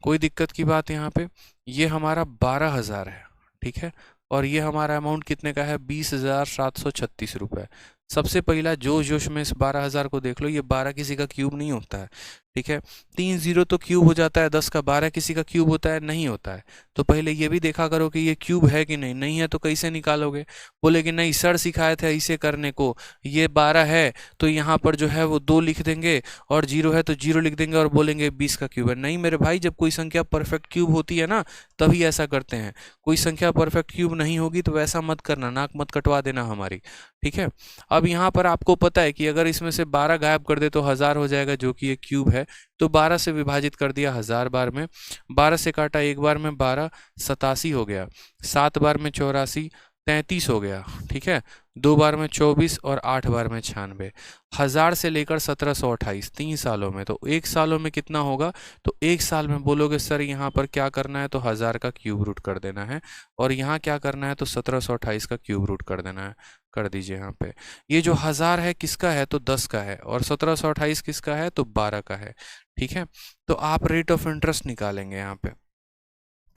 कोई दिक्कत की बात यहाँ पे, ये हमारा 12,000 है। ठीक है, और ये हमारा अमाउंट कितने का है? 20,736 रुपये। सबसे पहला जोश जोश में इस 12,000 को देख लो, ये 12 किसी का क्यूब नहीं होता है। ठीक है, 3 जीरो तो क्यूब हो जाता है 10 का, 12 किसी का क्यूब होता है? नहीं होता है। तो पहले ये भी देखा करो कि ये क्यूब है कि नहीं, नहीं है तो कैसे निकालोगे? बोले कि नहीं सर सिखाए थे ऐसे करने को, ये 12 है तो यहाँ पर जो है वो 2 लिख देंगे, और 0 है तो 0 लिख देंगे और बोलेंगे 20 का क्यूब है। नहीं मेरे भाई, जब कोई संख्या परफेक्ट क्यूब होती है ना तभी ऐसा करते हैं, कोई संख्या परफेक्ट क्यूब नहीं होगी तो वैसा मत करना, नाक मत कटवा देना हमारी। ठीक है, अब यहाँ पर आपको पता है कि अगर इसमें से 12 गायब कर दे तो 1000 हो जाएगा, जो कि एक क्यूब है। तो 12 से विभाजित कर दिया 1000 बार में, 12 से काटा एक बार में 12, 87 हो गया, 7 बार में 84, 33 हो गया। ठीक है, 2 बार में 24 और 8 बार में 96। 1000 से लेकर 1728, 3 सालों में। तो 1 सालों में कितना होगा? तो 1 साल में बोलोगे सर यहाँ पर क्या करना है, तो 1000 का क्यूब रूट कर देना है, और यहाँ क्या करना है तो 1728 का क्यूब रूट कर देना है। कर दीजिए यहाँ पे, ये जो 1000 है किसका है? तो 10 का है, और 1728 किसका है? तो 12 का है। ठीक है, तो आप रेट ऑफ इंटरेस्ट निकालेंगे यहाँ पे,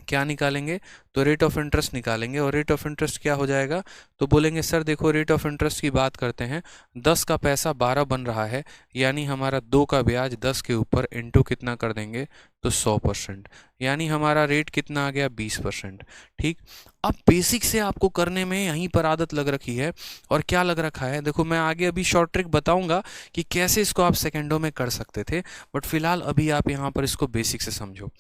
क्या निकालेंगे? तो रेट ऑफ इंटरेस्ट निकालेंगे, और रेट ऑफ इंटरेस्ट क्या हो जाएगा? तो बोलेंगे सर देखो रेट ऑफ इंटरेस्ट की बात करते हैं, 10 का पैसा 12 बन रहा है, यानी हमारा 2 का ब्याज 10 के ऊपर इंटू कितना कर देंगे? तो 100%, यानी हमारा रेट कितना आ गया? 20%। ठीक, अब बेसिक से आपको करने में यहीं पर आदत लग रखी है, और क्या लग रखा है देखो, मैं आगे अभी शॉर्ट ट्रिक बताऊंगा कि कैसे इसको आप सेकेंडों में कर सकते थे, बट फिलहाल अभी आप यहाँ पर इसको बेसिक से समझो।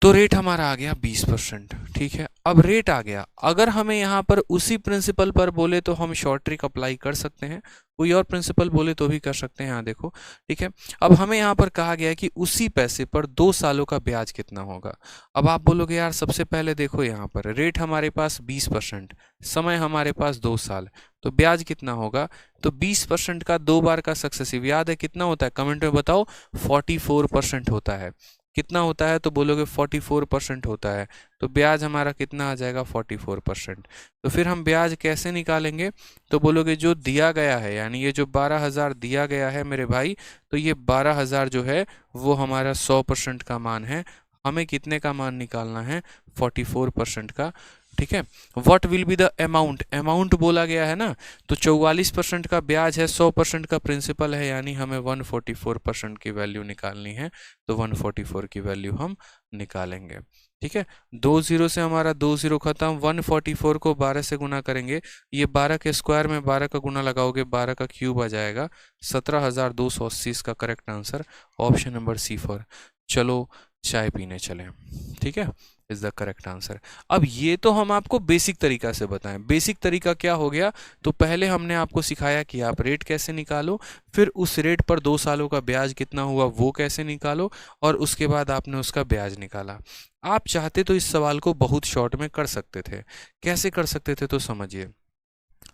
तो रेट हमारा आ गया 20%। ठीक है, अब रेट आ गया, अगर हमें यहाँ पर उसी प्रिंसिपल पर बोले तो हम शॉर्ट ट्रिक अप्लाई कर सकते हैं, कोई और प्रिंसिपल बोले तो भी कर सकते हैं। यहाँ देखो, ठीक है, अब हमें यहाँ पर कहा गया है कि उसी पैसे पर 2 सालों का ब्याज कितना होगा। अब आप बोलोगे यार सबसे पहले देखो यहाँ पर रेट हमारे पास 20%, समय हमारे पास 2 साल, तो ब्याज कितना होगा? तो 20% का 2 बार का सक्सेसिव याद है कितना होता है? कमेंट में बताओ। 44% होता है। कितना होता है? तो बोलोगे 44% होता है, तो ब्याज हमारा कितना आ जाएगा? 44%। तो फिर हम ब्याज कैसे निकालेंगे? तो बोलोगे जो दिया गया है, यानी ये जो 12,000 दिया गया है मेरे भाई, तो ये 12,000 जो है वो हमारा 100% का मान है, हमें कितने का मान निकालना है, 44% का। ठीक है, what will be the amount, amount बोला गया है ना, तो 44% का ब्याज है, 100% का प्रिंसिपल है, यानी हमें 144% की वैल्यू निकालनी है, तो 144 की वैल्यू हम निकालेंगे। ठीक है, 2 जीरो से हमारा 2 जीरो खत्म, 144 को 12 से गुना करेंगे, ये 12 के स्क्वायर में 12 का गुना लगाओगे 12 का क्यूब आ जाएगा, 17,280 इसका correct answer, option number C4। चलो चाय पीने चलें। ठीक है, इज द करेक्ट आंसर। अब ये तो हम आपको बेसिक तरीका से बताएं, बेसिक तरीका क्या हो गया, तो पहले हमने आपको सिखाया कि आप रेट कैसे निकालो, फिर उस रेट पर 2 सालों का ब्याज कितना हुआ वो कैसे निकालो, और उसके बाद आपने उसका ब्याज निकाला। आप चाहते तो इस सवाल को बहुत शॉर्ट में कर सकते थे, कैसे कर सकते थे तो समझिए।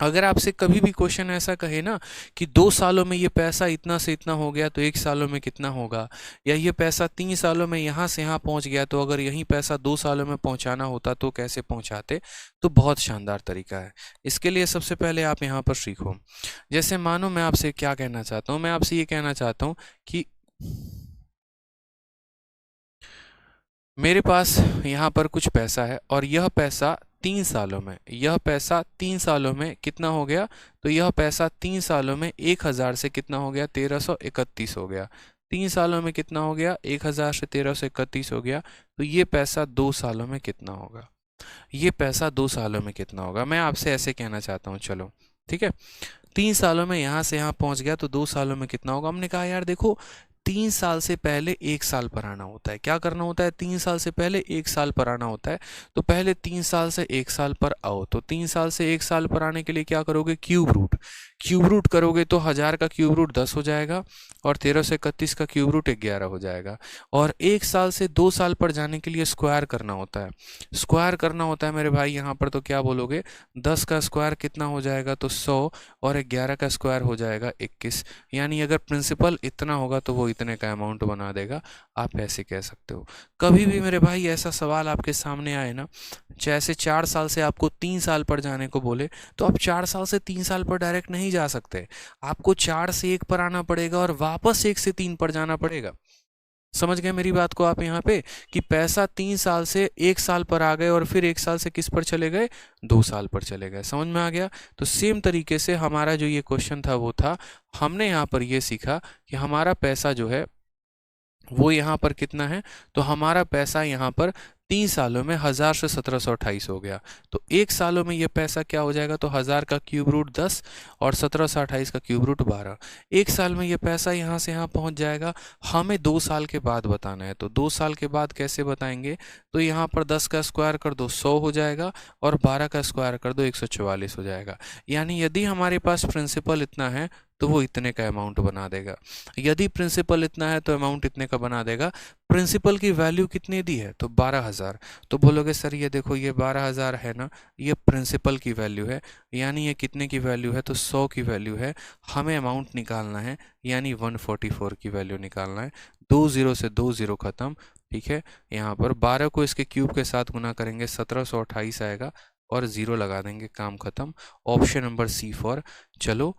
अगर आपसे कभी भी क्वेश्चन ऐसा कहे ना कि 2 सालों में ये पैसा इतना से इतना हो गया तो 1 सालों में कितना होगा, या ये पैसा 3 सालों में यहाँ से यहाँ पहुँच गया तो अगर यही पैसा 2 सालों में पहुँचाना होता तो कैसे पहुँचाते, तो बहुत शानदार तरीका है। इसके लिए सबसे पहले आप यहाँ पर सीखो। जैसे मानो मैं आपसे क्या कहना चाहता हूँ, मैं आपसे ये कहना चाहता हूँ कि मेरे पास यहाँ पर कुछ पैसा है और यह पैसा 3 सालों में, यह पैसा 3 सालों में कितना हो गया, तो यह पैसा 3 सालों में 1,000 से कितना हो गया, 1331 हो गया। 3 सालों में कितना हो गया, 1,000 से 1331 हो गया, तो ये पैसा 2 सालों में कितना होगा, ये पैसा 2 सालों में कितना होगा, मैं आपसे ऐसे कहना चाहता हूँ। चलो ठीक है, 3 सालों में यहाँ से यहाँ पहुँच गया तो 2 सालों में कितना होगा। हमने कहा यार देखो 3 साल से पहले 1 साल पर आना होता है, क्या करना होता है, 3 साल से पहले 1 साल पर आना होता है, तो पहले 3 साल से 1 साल पर आओ, तो 3 साल से 1 साल पर आने के लिए क्या करोगे, क्यूब रूट, क्यूब रूट करोगे तो 1000 का क्यूब रूट 10 हो जाएगा, और 1331 का क्यूब रूट 11 हो जाएगा। और 1 साल से 2 साल पर जाने के लिए स्क्वायर करना होता है, स्क्वायर करना होता है मेरे भाई, यहाँ पर तो क्या बोलोगे, 10 का स्क्वायर कितना हो जाएगा, तो 100, और 11 का स्क्वायर हो जाएगा 21, यानी अगर प्रिंसिपल इतना होगा तो वो इतने का अमाउंट बना देगा। आप ऐसे कह सकते हो। कभी भी मेरे भाई ऐसा सवाल आपके सामने आए ना, जैसे 4 साल से आपको 3 साल पर जाने को बोले, तो आप 4 साल से 3 साल पर डायरेक्ट नहीं जा सकते, आपको 4 से 1 पर आना पड़ेगा और वापस 1 से 3 पर जाना पड़ेगा। समझ गए मेरी बात को आप यहाँ पे, कि पैसा 3 साल से 1 साल पर आ गए और फिर 1 साल से किस पर चले गए, 2 साल पर चले गए। समझ में आ गया। तो सेम तरीके से हमारा जो ये क्वेश्चन था वो था, हमने यहाँ पर ये सीखा कि हमारा पैसा जो है वो यहाँ पर कितना है, तो हमारा पैसा यहाँ पर 3 सालों में 1000 से 1728 हो गया, तो 1 सालों में ये पैसा क्या हो जाएगा, तो 1000 का क्यूब रूट 10 और 1728 का क्यूब रूट 12, 1 साल में ये पैसा यहाँ से यहाँ पहुँच जाएगा। हमें 2 साल के बाद बताना है, तो 2 साल के बाद कैसे बताएंगे, तो यहाँ पर 10 का स्क्वायर कर दो 100 हो जाएगा, और 12 का स्क्वायर कर दो 144 हो जाएगा। यानी यदि हमारे पास प्रिंसिपल इतना है तो वो इतने का अमाउंट बना देगा, यदि प्रिंसिपल इतना है तो अमाउंट इतने का बना देगा। प्रिंसिपल की वैल्यू कितनी दी है, तो 12,000, तो बोलोगे सर ये देखो ये 12,000 है ना, ये प्रिंसिपल की वैल्यू है, यानी ये कितने की वैल्यू है, तो 100 की वैल्यू है। हमें अमाउंट निकालना है, यानी 144 की वैल्यू निकालना है। 2 जीरो से 2 जीरो खत्म। ठीक है, यहाँ पर 12 को इसके क्यूब के साथ गुना करेंगे 1728 आएगा, और जीरो लगा देंगे, काम खत्म। Option number C4। चलो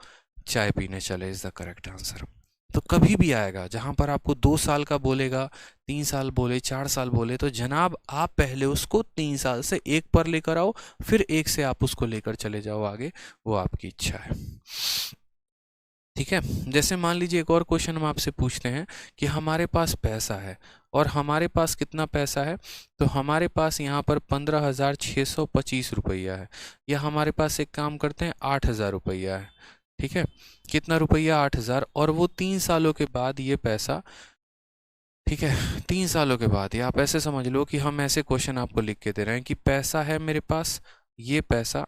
चाय पीने चले, इज द करेक्ट आंसर। तो कभी भी आएगा जहां पर आपको 2 साल का बोलेगा, 3 साल बोले, 4 साल बोले, तो जनाब आप पहले उसको 3 साल से 1 पर लेकर आओ, फिर 1 से आप उसको लेकर चले जाओ आगे, वो आपकी इच्छा है। ठीक है, जैसे मान लीजिए एक और क्वेश्चन हम आपसे पूछते हैं कि हमारे पास पैसा है, और हमारे पास कितना पैसा है, तो हमारे पास यहाँ पर 15,625 रुपया है, या हमारे पास एक काम करते हैं 8,000 रुपया है। ठीक है, कितना रुपया, 8,000, और वो 3 सालों के बाद ये पैसा, ठीक है 3 सालों के बाद, या आप ऐसे समझ लो कि हम ऐसे क्वेश्चन आपको लिख के दे रहे हैं कि पैसा है मेरे पास, ये पैसा,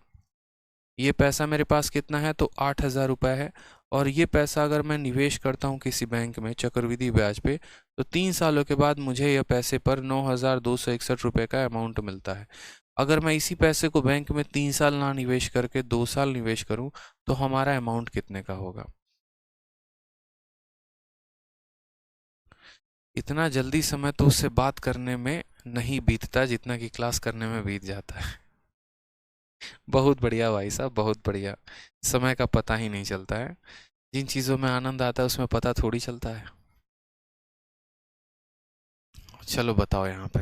ये पैसा मेरे पास कितना है, तो 8,000 रुपये है, और ये पैसा अगर मैं निवेश करता हूँ किसी बैंक में चक्रवृद्धि ब्याज पे, तो 3 सालों के बाद मुझे यह पैसे पर 9,261 रुपये का अमाउंट मिलता है। अगर मैं इसी पैसे को बैंक में 3 साल ना निवेश करके 2 साल निवेश करूं, तो हमारा अमाउंट कितने का होगा। इतना जल्दी समय तो उससे बात करने में नहीं बीतता जितना कि क्लास करने में बीत जाता है। बहुत बढ़िया भाई साहब, बहुत बढ़िया। समय का पता ही नहीं चलता है, जिन चीज़ों में आनंद आता है उसमें पता थोड़ी चलता है। चलो बताओ यहाँ पे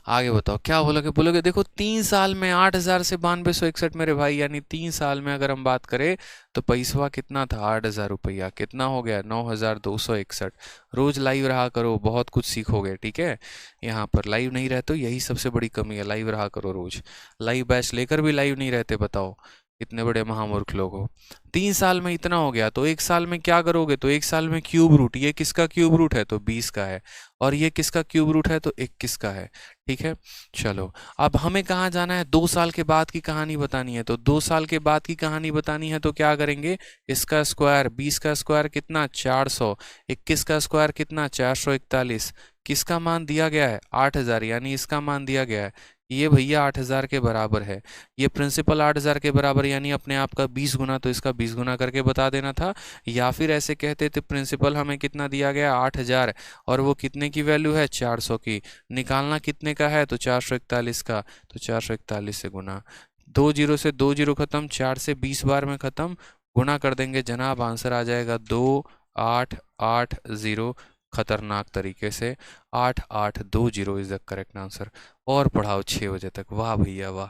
आगे बताओ क्या बोलोगे। बोलोगे देखो 3 साल में 8,000 से 92,161 मेरे भाई, यानी 3 साल में अगर हम बात करें तो पैसवा कितना था, 8,000 रुपया, कितना हो गया 9,261। रोज लाइव रहा करो, बहुत कुछ सीखोगे, ठीक है। यहाँ पर लाइव नहीं रहते हो, यही सबसे बड़ी कमी है, लाइव रहा करो रोज। लाइव बैच लेकर भी लाइव नहीं रहते, बताओ इतने बड़े महामूर्ख लोग हो। 3 साल में इतना हो गया तो 1 साल में क्या करोगे, तो 1 साल में क्यूब रूट, ये किसका क्यूब रूट है तो 20 का है, और ये किसका क्यूब रूट है तो 21 का है, ठीक है। चलो अब हमें कहाँ जाना है, 2 साल के बाद की कहानी बतानी है। तो 2 साल के बाद की कहानी बतानी है तो क्या करेंगे, इसका स्क्वायर, 20 का स्क्वायर कितना 400, 21 का स्क्वायर कितना 441, किसका मान दिया गया है 8,000, यानी इसका मान दिया गया है ये भैया 8,000 के बराबर है। ये प्रिंसिपल 8,000 के बराबर, यानी अपने आप का 20 गुना, तो इसका 20 गुना करके बता देना था। या फिर ऐसे कहते थे प्रिंसिपल हमें कितना दिया गया 8,000, और वो कितने की वैल्यू है 400 की, निकालना कितने का है तो 441 का, तो 441 से गुना, 2 जीरो से 2 जीरो खत्म, 4 से 20 बार में खत्म, गुना कर देंगे जनाब, आंसर आ जाएगा 2880, खतरनाक तरीके से 8820 इज द करेक्ट आंसर। और पढ़ाओ 6 बजे तक, वाह भैया वाह,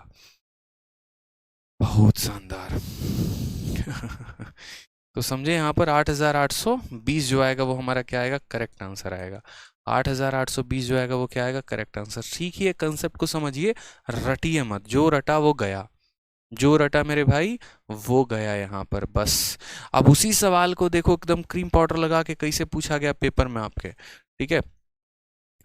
बहुत शानदार। तो समझे यहाँ पर 8,820 जो आएगा वो हमारा क्या आएगा, करेक्ट आंसर आएगा। 8,820 जो आएगा वो क्या आएगा, करेक्ट आंसर। सीखिए, कंसेप्ट को समझिए, रटिए मत, जो रटा वो गया, जो रटा मेरे भाई वो गया यहाँ पर, बस। अब उसी सवाल को देखो एकदम क्रीम पाउडर लगा के कैसे पूछा गया पेपर में आपके, ठीक है।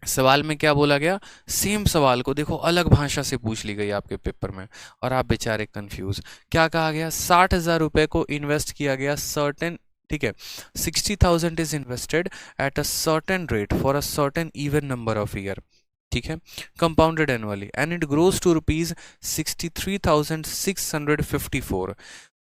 सवाल में क्या बोला गया, सेम सवाल को देखो अलग भाषा से पूछ ली गई आपके पेपर में, और आप बेचारे कंफ्यूज। क्या कहा गया, 60,000 रुपए को इन्वेस्ट किया गया सर्टेन, ठीक है, 60,000 is invested at a certain rate for a certain even number of year, ठीक है, compounded annually, and it grows to ₹63,654।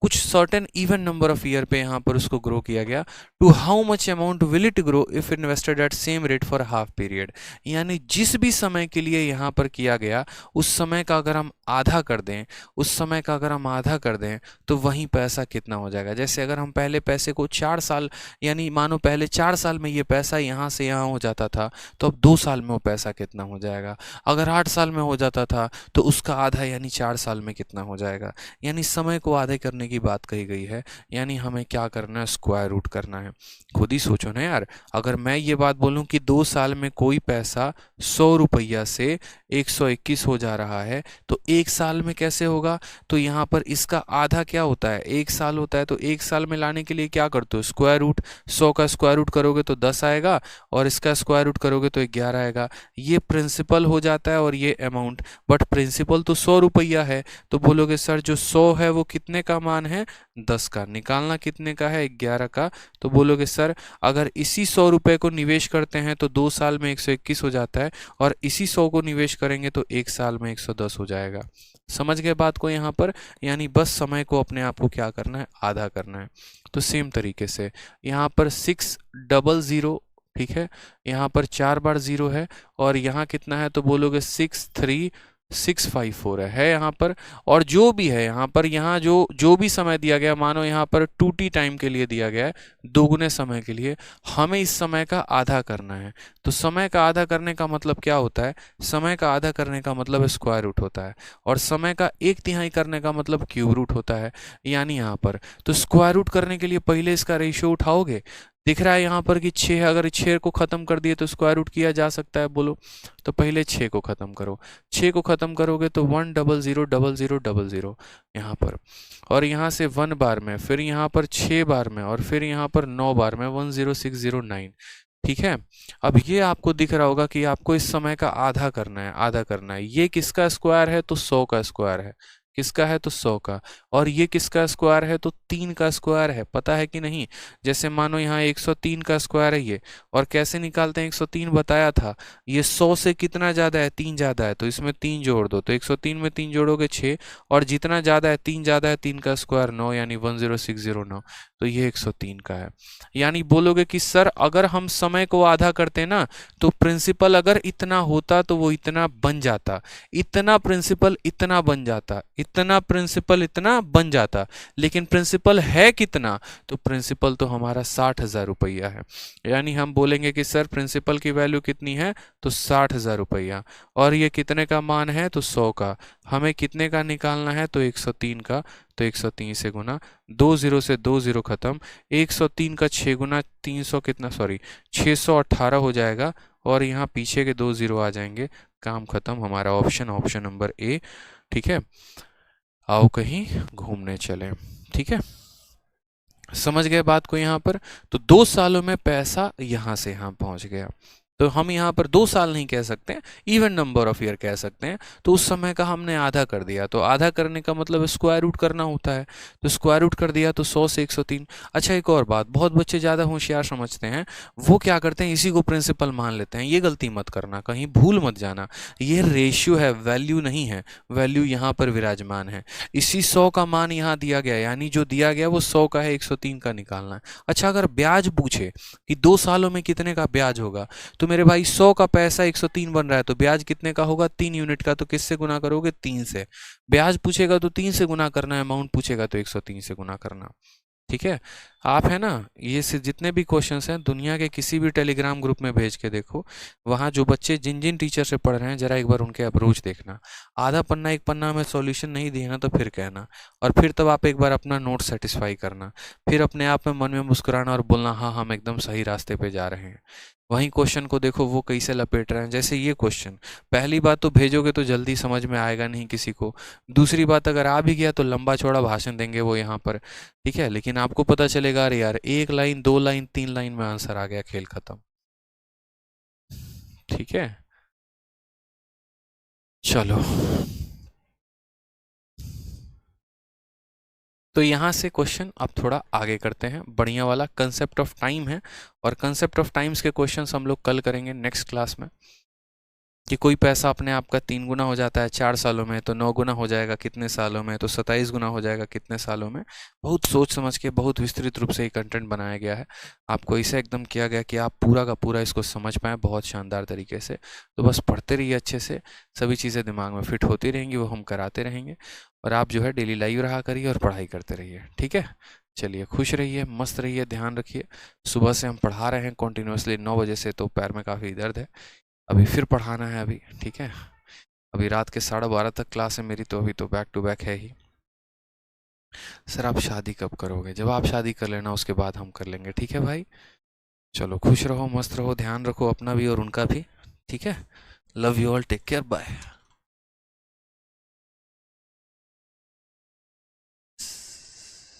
कुछ certain even number of year पे यहाँ पर उसको ग्रो किया गया। To how much amount will it grow if invested at same rate for half period, यानी जिस भी समय के लिए यहाँ पर किया गया उस समय का अगर हम आधा कर दें, उस समय का अगर हम आधा कर दें तो वही पैसा कितना हो जाएगा। जैसे अगर हम पहले पैसे को 4 साल, यानी मानो पहले 4 साल में ये पैसा यहाँ से यहाँ हो जाता था, तो अब 2 साल में वो पैसा कितना हो जाएगा। अगर 8 साल में हो जाता था तो उसका आधा यानी 4 साल में कितना हो जाएगा। यानी समय को आधे करने की बात कही गई है, यानी हमें क्या करना है, स्क्वायर रूट करना है। खुद ही सोचो ना यार, अगर मैं ये बात बोलूं कि 2 साल में कोई पैसा 100 रुपया से 121 हो जा रहा है तो 1 साल में कैसे होगा, तो यहाँ पर इसका आधा क्या होता है 1 साल होता है, तो 1 साल में लाने के लिए क्या करते हो, स्क्वायर रूट। 100 का स्क्वायर रूट करोगे तो 10 आएगा, और इसका स्क्वायर रूट करोगे तो 11 आएगा। ये प्रिंसिपल हो जाता है और ये अमाउंट, बट प्रिंसिपल तो 100 रुपया है, तो बोलोगे सर जो 100 है वो कितने का मान है 10 का, निकालना कितने का है 11 का, तो बोलोगे सर अगर इसी 100 रुपए को निवेश करते हैं तो 2 साल में 121 हो जाता है, और इसी 100 को निवेश करेंगे तो 1 साल में 110 हो जाएगा। समझ गए बात को यहाँ पर, यानी बस समय को अपने आप को क्या करना है, आधा करना है। तो सेम तरीके से यहाँ पर 600, ठीक है, यहाँ पर 4 बार 0 है, और यहाँ कितना है तो बोलोगे 63654 है यहाँ पर। और जो भी है यहाँ पर, यहाँ जो भी समय दिया गया, मानो यहाँ पर 2t टाइम के लिए दिया गया है, दोगुने समय के लिए, हमें इस समय का आधा करना है। तो समय का आधा करने का मतलब क्या होता है, समय का आधा करने का मतलब स्क्वायर रूट होता है, और समय का 1/3 करने का मतलब क्यूब रूट होता है, यानी यहाँ पर। तो स्क्वायर रूट करने के लिए पहले इसका रेशियो उठाओगे, दिख रहा है यहाँ पर कि 6 है, अगर 6 को खत्म कर दिए तो स्क्वायर रूट किया जा सकता है, बोलो। तो पहले 6 को खत्म करो, 6 को खत्म करोगे तो 1000000 यहाँ पर, और यहाँ से 1 बार में, फिर यहाँ पर 6 बार में, और फिर यहाँ पर 9 बार में, 10609, ठीक है। अब ये आपको दिख रहा होगा कि आपको इस समय का आधा करना है, आधा करना है। ये किसका स्क्वायर है तो 100 का स्क्वायर है, किसका है तो 100 का, और ये किसका स्क्वायर है तो 3 का स्क्वायर है, पता है कि नहीं। जैसे मानो यहाँ 103 का स्क्वायर है ये, और कैसे निकालते हैं 103 बताया था, ये 100 से कितना ज़्यादा है 3 ज़्यादा है, तो इसमें 3 जोड़ दो, तो 103 में 3 जोड़ोगे 6, और जितना ज़्यादा है 3 ज़्यादा है, 3 का स्क्वायर 9, यानी 10609, तो ये 103 का है। यानी बोलोगे कि सर अगर हम समय को आधा करते ना तो प्रिंसिपल अगर इतना होता तो वो इतना बन जाता, इतना प्रिंसिपल इतना बन जाता, इतना प्रिंसिपल इतना बन जाता, लेकिन प्रिंसिपल है कितना, तो प्रिंसिपल तो हमारा 60,000 रुपया है। यानी हम बोलेंगे कि सर प्रिंसिपल की वैल्यू कितनी है, तो 60,000 रुपया, और ये कितने का मान है, तो 100 का। हमें कितने का निकालना है, तो 103 का। तो 103 से गुना, 20 से 20 खत्म, 103 का 6 गुना 300 कितना, सॉरी 618 हो जाएगा, और यहाँ पीछे के 2 जीरो आ जाएंगे, काम खत्म। हमारा ऑप्शन नंबर ए। ठीक है, आओ कहीं घूमने चले। ठीक है, समझ गए बात को यहाँ पर। तो 2 सालों में पैसा यहाँ से यहाँ पहुँच गया। तो हम यहाँ पर 2 साल नहीं कह सकते, इवन नंबर ऑफ ईयर कह सकते हैं। तो उस समय का हमने आधा कर दिया, तो आधा करने का मतलब स्क्वायर रूट करना होता है, तो स्क्वायर रूट कर दिया, तो 100 से 103। अच्छा, एक और बात, बहुत बच्चे ज़्यादा होशियार समझते हैं, वो क्या करते हैं, इसी को प्रिंसिपल मान लेते हैं। ये गलती मत करना, कहीं भूल मत जाना। ये रेशियो है, वैल्यू नहीं है। वैल्यू यहाँ पर विराजमान है। इसी 100 का मान यहाँ दिया गया, यानी जो दिया गया वो 100 का है, 103 का निकालना है। अच्छा, अगर ब्याज पूछे कि 2 सालों में कितने का ब्याज होगा, तो मेरे भाई 100 का पैसा 103 बन रहा है, तो ब्याज कितने का होगा, 3 यूनिट का। तो किससे गुना करोगे, 3 से। ब्याज पूछेगा तो 3 से गुना करना है, अमाउंट पूछेगा तो 103 से गुना करना। ठीक है, आप है ना, ये से जितने भी क्वेश्चंस हैं दुनिया के किसी भी टेलीग्राम ग्रुप में भेज के देखो, वहाँ जो बच्चे जिन जिन टीचर से पढ़ रहे हैं, जरा एक बार उनके अप्रोच देखना। आधा पन्ना एक पन्ना में सॉल्यूशन नहीं दिए ना, तो फिर कहना, और फिर तब आप एक बार अपना नोट सेटिस्फाई करना, फिर अपने आप में मन में मुस्कुराना और बोलना हाँ हम एकदम सही रास्ते पे जा रहे हैं। वहीं क्वेश्चन को देखो वो कैसे लपेट रहे हैं। जैसे ये क्वेश्चन, पहली बात तो भेजोगे तो जल्दी समझ में आएगा नहीं किसी को। दूसरी बात, अगर आ भी गया तो लंबा चौड़ा भाषण देंगे वो यहाँ पर। ठीक है, लेकिन आपको पता चलेगा अरे यार 1 लाइन 2 लाइन 3 लाइन में आंसर आ गया, खेल खत्म। ठीक है, चलो। तो यहाँ से क्वेश्चन अब थोड़ा आगे करते हैं, बढ़िया वाला कंसेप्ट ऑफ टाइम है, और कंसेप्ट ऑफ टाइम्स के क्वेश्चंस हम लोग कल करेंगे नेक्स्ट क्लास में। कि कोई पैसा अपने आप का 3 गुना हो जाता है 4 सालों में, तो 9 गुना हो जाएगा कितने सालों में, तो 27 गुना हो जाएगा कितने सालों में। बहुत सोच समझ के बहुत विस्तृत रूप से ये कंटेंट बनाया गया है। आपको इसे एकदम किया गया कि आप पूरा का पूरा इसको समझ पाएँ बहुत शानदार तरीके से। तो बस पढ़ते रहिए अच्छे से, सभी चीज़ें दिमाग में फिट होती रहेंगी, वो हम कराते रहेंगे। और आप जो है डेली लाइव रहा करिए और पढ़ाई करते रहिए। ठीक है, चलिए, खुश रहिए, मस्त रहिए, ध्यान रखिए। सुबह से हम पढ़ा रहे हैं कंटिन्यूसली 9 बजे से, तो पैर में काफ़ी दर्द है, अभी फिर पढ़ाना है अभी। ठीक है, अभी रात के 12:30 तक क्लास है मेरी, तो अभी तो बैक टू बैक है ही। सर आप शादी कब करोगे, जब आप शादी कर लेना उसके बाद हम कर लेंगे। ठीक है भाई, चलो खुश रहो, मस्त रहो, ध्यान रखो अपना भी और उनका भी। ठीक है, love you all, take care, bye.